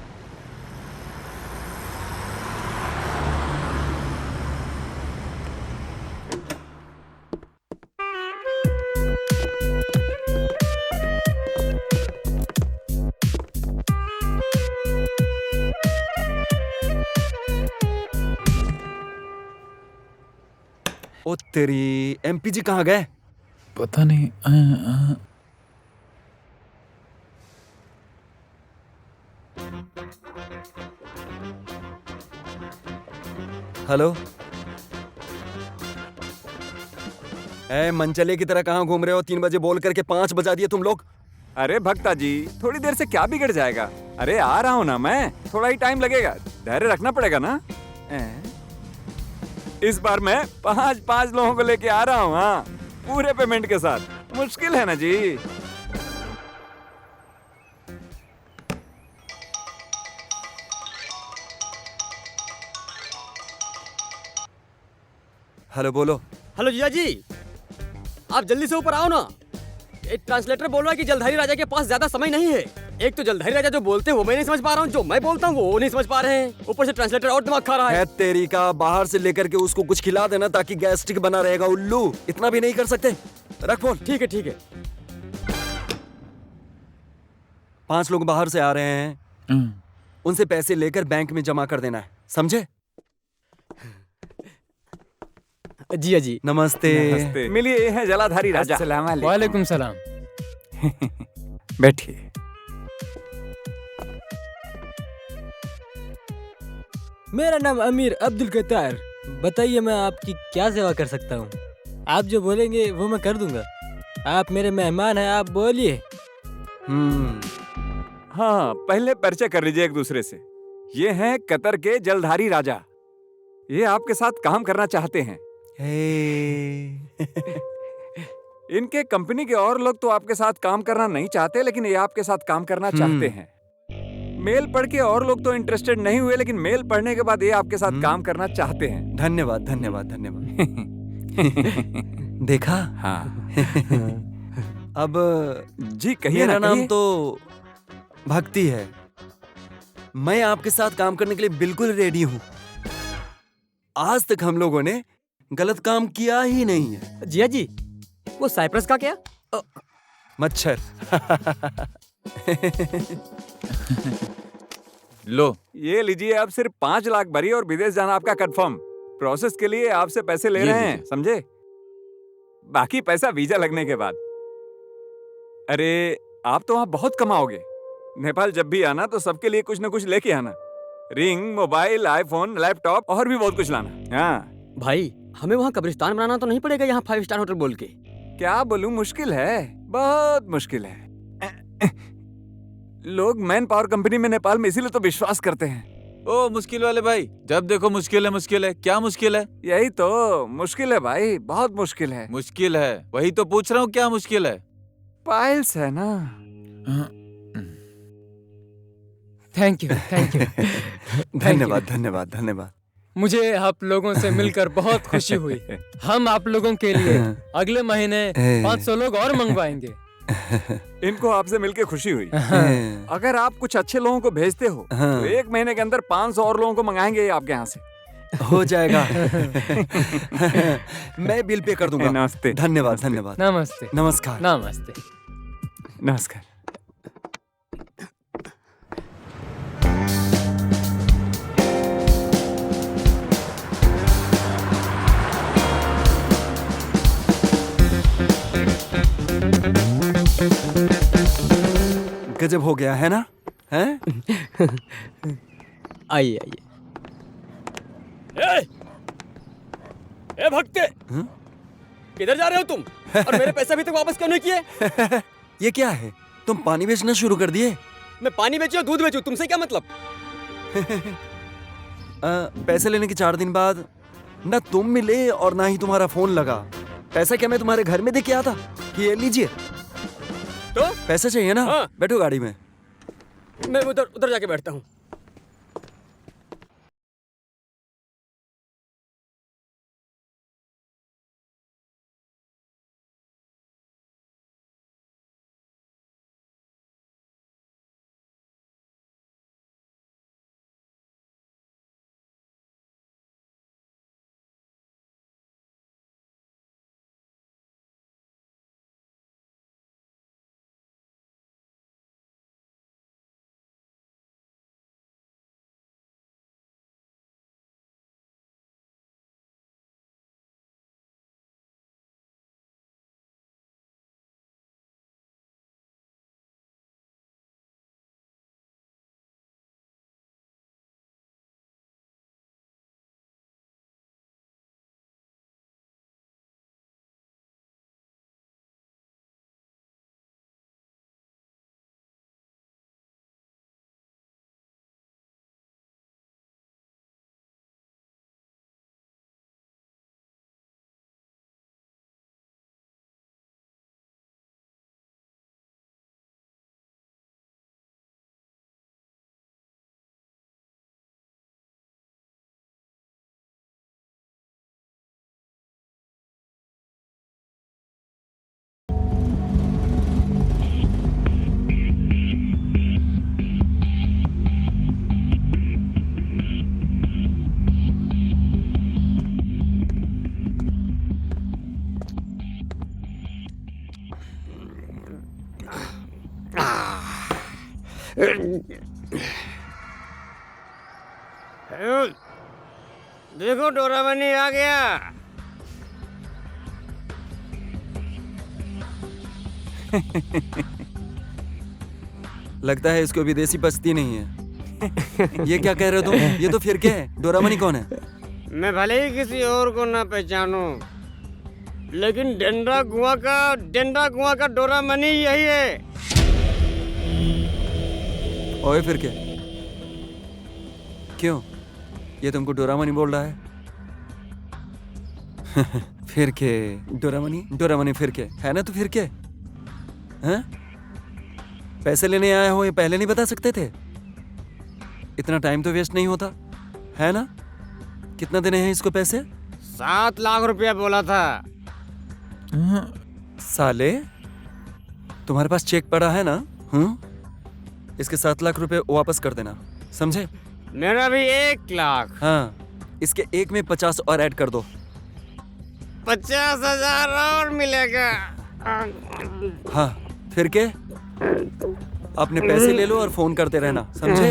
ओ तेरी, एमपीजी कहाँ गए? पता नहीं। हेलो। ए मनचले की तरह कहाँ घूम रहे हो? 3 बजे बोल करके 5 बजा दिए तुम लोग। अरे भक्ता जी, थोड़ी देर से क्या बिगड़ जाएगा? अरे आ रहा हूँ ना मैं, थोड़ा ही टाइम लगेगा, धैर्य रखना पड़ेगा ना। इस बार मैं 5 लोगों को लेके आ रहा हूँ। हाँ, पूरे पेमेंट के साथ। मुश्किल है ना जी। हेलो, बोलो। हेलो जीजा जी, आप जल्दी से ऊपर आओ ना। एक ट्रांसलेटर बोल रहा है कि जलधारी राजा के पास ज्यादा समय नहीं है। एक तो जलधारी राजा जो बोलते हैं वो मैं नहीं समझ पा रहा हूँ, जो मैं बोलता हूँ वो नहीं समझ पा रहे हैं। ऊपर से ट्रांसलेटर और दिमाग खा रहा है। तेरी का, बाहर से लेकर के उसको कुछ खिला देना ताकि गैस्ट्रिक बना रहेगा। उल्लू, इतना भी नहीं कर सकते। रख फोन। ठीक है। 5 लोग बाहर से आ रहे हैं, उनसे पैसे लेकर बैंक में जमा कर देना है, समझे? जी अजी। नमस्ते। मिलिए, ये है जलाधारी राजा। अस्सलाम वालेकुम। वालेकुम सलाम। बैठिए। मेरा नाम अमीर अब्दुल कतार। बताइए मैं आपकी क्या सेवा कर सकता हूँ? आप जो बोलेंगे वो मैं कर दूंगा। आप मेरे मेहमान हैं, आप बोलिए। हाँ, पहले परिचय कर लीजिए एक दूसरे से। ये हैं कतर के जलधारी राजा। ये आपके साथ काम करना चाहते हैं। इनके कंपनी के और लोग तो आपके साथ काम करना नहीं चाहते, लेकिन ये आपके साथ काम करना चाहते हैं। मेल पढ़ के और लोग तो इंटरेस्टेड नहीं हुए, लेकिन मेल पढ़ने के बाद ये आपके साथ काम करना चाहते हैं। धन्यवाद धन्यवाद धन्यवाद। देखा? हाँ। अब जी कहिए। मेरा ना नाम कहिए। तो भक्ति है। मैं आपके साथ काम करने के लिए बिल्कुल रेडी हूँ। आज तक हम लोगों ने गलत काम किया ही नहीं है। जिया जी, वो साइप्रस का क्या? मच्छर। लो ये लीजिए, आप सिर्फ 5 लाख भरी और विदेश जाना आपका कंफर्म। प्रोसेस के लिए आपसे पैसे ले रहे हैं, समझे? बाकी पैसा वीजा लगने के बाद। अरे आप तो वहाँ बहुत कमाओगे। नेपाल जब भी आना तो सबके लिए कुछ न कुछ लेके आना। रिंग, मोबाइल, आईफोन, लैपटॉप और भी बहुत कुछ लाना। हाँ भाई, हमें वहाँ कब्रिस्तान बनाना तो नहीं पड़ेगा यहाँ 5 स्टार होटल बोल के? क्या बोलूं, मुश्किल है, बहुत मुश्किल है। लोग मैन पावर कंपनी में नेपाल में इसीलिए तो विश्वास करते हैं। ओ मुश्किल वाले भाई, जब देखो मुश्किल है मुश्किल है। क्या मुश्किल है? यही तो मुश्किल है भाई, बहुत मुश्किल है। मुश्किल है, वही तो पूछ रहा हूँ, क्या मुश्किल है? पाइल्स है ना। Thank you thank you. धन्यवाद धन्यवाद धन्यवाद। मुझे आप लोगों से मिलकर बहुत खुशी हुई। हम आप लोगों के लिए अगले महीने 500 लोग और मंगवाएंगे। इनको आपसे मिलके खुशी हुई। अगर आप कुछ अच्छे लोगों को भेजते हो तो 1 महीने के अंदर 500 और लोगों को मंगाएंगे आपके यहाँ से। हो जाएगा। मैं बिल पे कर दूंगा। नमस्ते। धन्यवाद धन्यवाद। नमस्ते। नमस्कार। नमस्ते। नमस्कार। गजब हो गया है ना? हैं? आइए आइए। ए भक्ते, किधर जा रहे हो तुम? और मेरे पैसे अभी तक वापस क्यों नहीं किए? ये क्या है? तुम पानी बेचना शुरू कर दिए? मैं पानी बेचूं या दूध बेचूं, तुमसे क्या मतलब? पैसे लेने के 4 दिन बाद ना तुम मिले और ना ही तुम्हारा फोन लगा। पैसा क्या मैं तुम्हारे घर में दे के आया था कि ये लीजिए? तो पैसा चाहिए ना? हाँ। बैठो गाड़ी में। मैं उधर जाके बैठता हूँ। देखो डोराबनी आ गया। लगता है इसको विदेशी बचती नहीं है। ये क्या कह रहे हो तुम? ये तो फिर क्या है? डोरामनी कौन है? मैं भले ही किसी और को ना पहचानूं, लेकिन डेंडा कुआं का डोरामनी यही है। ओए फिर क्या? क्यों? ये तुमको डोरामनी बोल रहा है? फिर के डोरामनी फिर के है ना? तो फिर के हैं? पैसे लेने आए हो, ये पहले नहीं बता सकते थे? इतना टाइम तो वेस्ट नहीं होता है ना? कितना देने हैं इसको पैसे? 7 लाख रुपया बोला था। साले, तुम्हारे पास चेक पड़ा है ना? इसके 7 लाख रुपए वापस कर देना, समझे? मेरा भी 1 लाख। हाँ, इसके एक में 50 और ऐड कर दो। 50,000 और मिलेगा। हाँ, फिर के अपने पैसे ले लो और फोन करते रहना, समझे?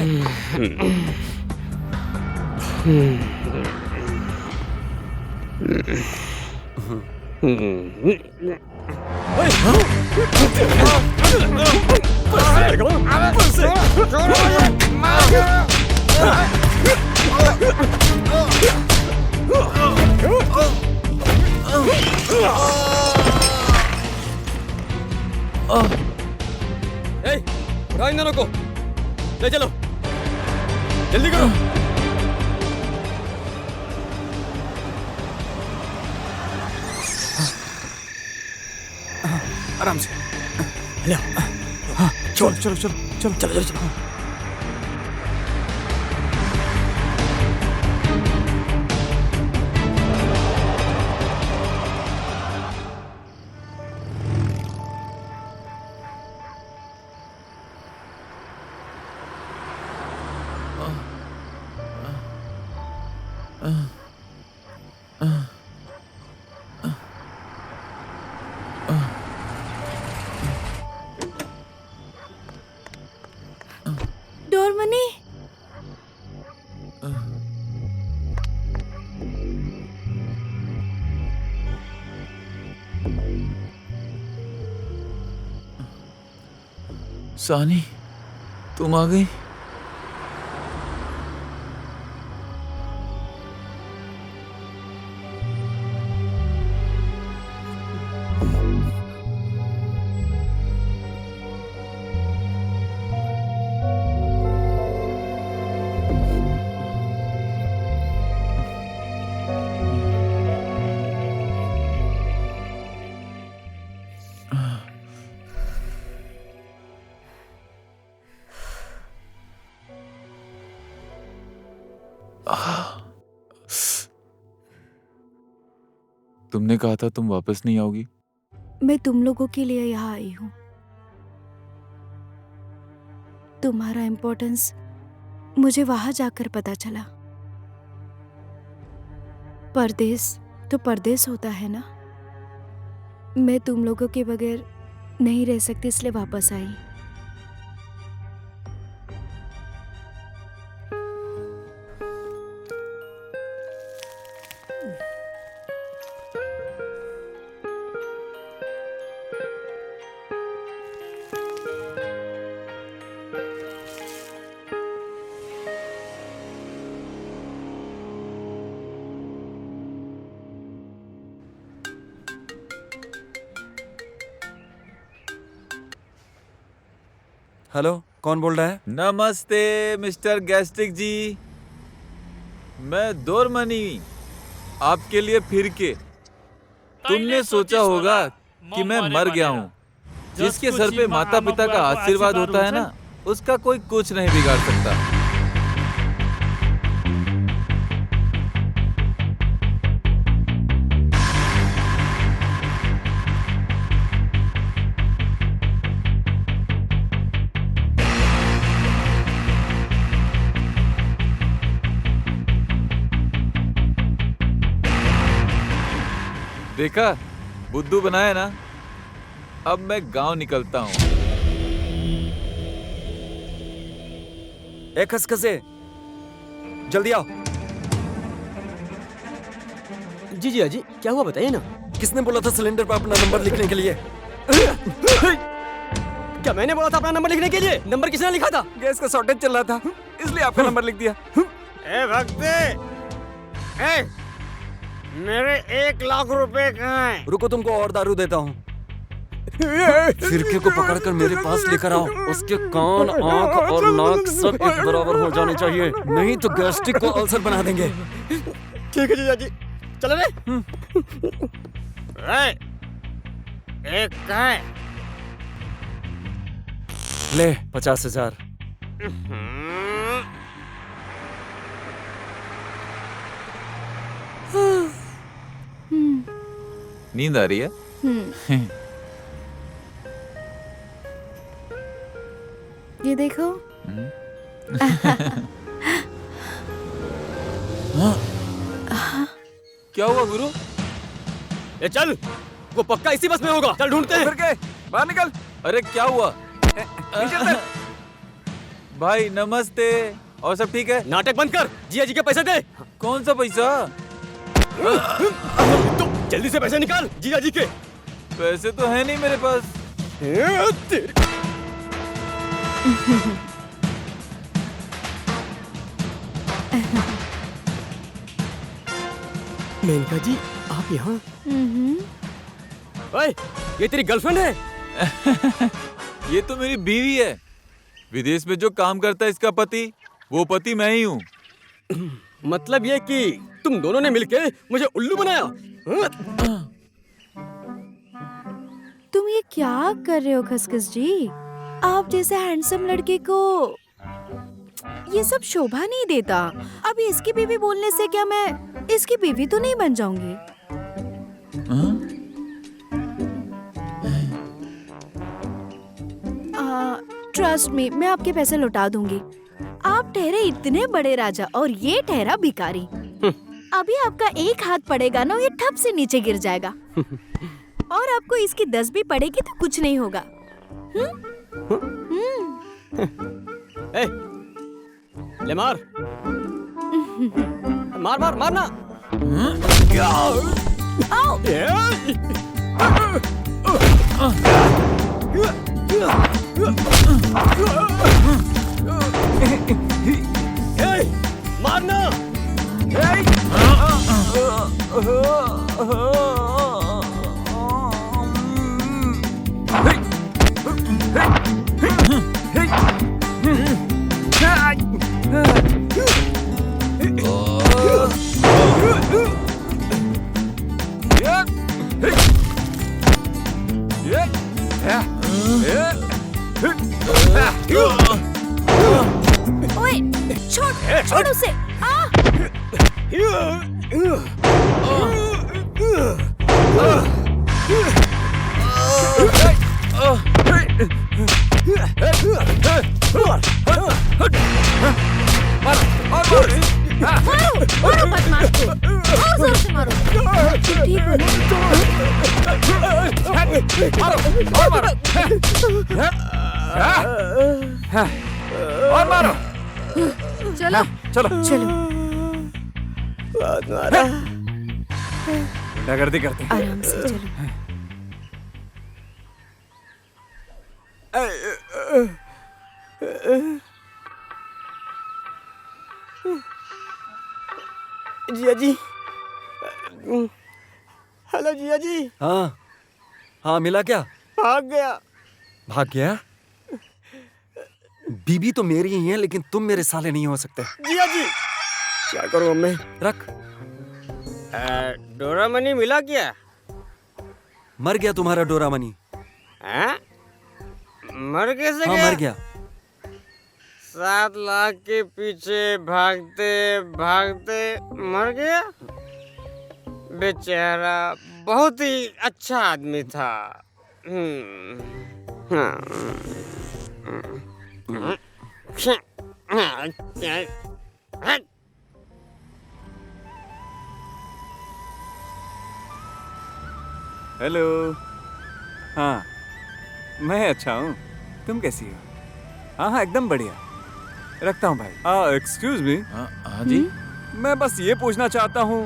इन दोनों को ले चलो, जल्दी करो। आराम से। चलो। डोरमनी, सानी, तुम आ गई? तुमने कहा था तुम वापस नहीं आओगी। मैं तुम लोगों के लिए यहाँ आई हूँ। तुम्हारा इम्पोर्टेंस मुझे वहां जाकर पता चला। परदेश तो परदेश होता है ना। मैं तुम लोगों के बगैर नहीं रह सकती, इसलिए वापस आई। हेलो, कौन बोल रहा है? नमस्ते मिस्टर गैस्ट्रिक जी, मैं डोरमनी आपके लिए फिर के। तुमने सोचा होगा कि मैं मर गया हूँ। जिसके सर पे माता पिता का आशीर्वाद होता है ना, उसका कोई कुछ नहीं बिगाड़ सकता। देखा, बुद्धू बनाया ना। अब मैं गांव निकलता हूँ। ए खसखसे, जल्दी आओ। जी जी अजी, क्या हुआ बताइए ना। किसने बोला था सिलेंडर पर अपना नंबर लिखने के लिए? क्या मैंने बोला था अपना नंबर लिखने के लिए? नंबर किसने लिखा था? गैस का शॉर्टेज चल रहा था, इसलिए आपका नंबर लिख दिया। ए भक्ति, ए, मेरे 1 लाख रुपए कहाँ हैं? रुको, तुमको और दारू देता हूँ। फिरके को पकड़कर मेरे पास लेकर आओ। उसके कान, आंख और नाक सब एक बराबर हो जाने चाहिए, नहीं तो गैस्ट्रिक को अल्सर बना देंगे। ठीक है जीजा जी, चलो रे। एक कहाँ है? ले 50,000। नींद आ रही है? ये देखो। क्या हुआ गुरु? ए चल, वो पक्का इसी बस में होगा। चल ढूंढते हैं। फिर के बाहर निकल। अरे क्या हुआ? भाई नमस्ते। और सब ठीक है? नाटक बंद कर, जिया जी के पैसे दे। कौन सा पैसा? तो जल्दी से पैसे निकाल, जिया जी के। पैसे तो है नहीं मेरे पास। मेनका जी, आप यहाँ? ओए, ये तेरी गर्लफ्रेंड है? ये तो मेरी बीवी है। विदेश में जो काम करता है इसका पति, वो पति मैं ही हूँ। मतलब ये कि तुम दोनों ने मिलके मुझे उल्लू बनाया? तुम ये क्या कर रहे हो खसखस जी? आप जैसे हैंडसम लड़के को ये सब शोभा नहीं देता। अभी इसकी बीवी बोलने से क्या मैं इसकी बीवी तो नहीं बन जाऊंगी? ट्रस्ट मी, मैं आपके पैसे लौटा दूंगी। आप ठहरे इतने बड़े राजा और ये ठहरा भिखारी। अभी आपका एक हाथ पड़ेगा ना, ये ठप से नीचे गिर जाएगा। और आपको इसकी 10 भी पड़ेगी तो कुछ नहीं होगा। ए, ले मार। मार मार मारना। मारना। ओए, छोड़ उसे। मारो मत मारो, और जोर से मारो। ठीक हो और मारो। चलो चलो चलो। गुंडागर्दी करते हैं। आराम से चलो। जिया जी, हेलो जिया जी। हाँ हाँ, मिला क्या? भाग गया। भाग गया? बीबी तो मेरी ही है, लेकिन तुम मेरे साले नहीं हो सकते। जिया जी, क्या करूं अब मैं? रख। डोरामनी मिला क्या? मर गया तुम्हारा डोरामनी। मर कैसे गया? हाँ, मर गया। 7 लाख के पीछे भागते भागते मर गया। बेचारा बहुत ही अच्छा आदमी था। हेलो। हाँ, मैं अच्छा हूँ, तुम कैसी हो? हाँ हाँ, एकदम बढ़िया। रखता हूँ भाई। Excuse me. हाँ जी। मैं बस ये पूछना चाहता हूँ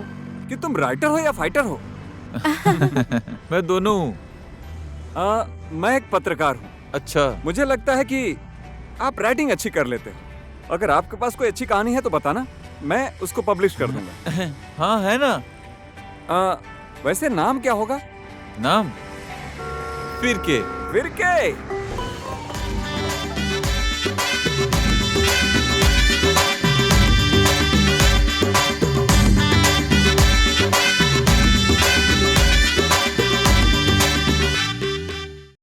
कि तुम राइटर हो या फाइटर हो? मैं दोनों हूँ। मैं एक पत्रकार हूँ। अच्छा, मुझे लगता है कि आप राइटिंग अच्छी कर लेते हैं। अगर आपके पास कोई अच्छी कहानी है तो बताना, मैं उसको पब्लिश कर दूंगा। हाँ है ना। वैसे नाम क्या होगा? नाम फिर के। फिर के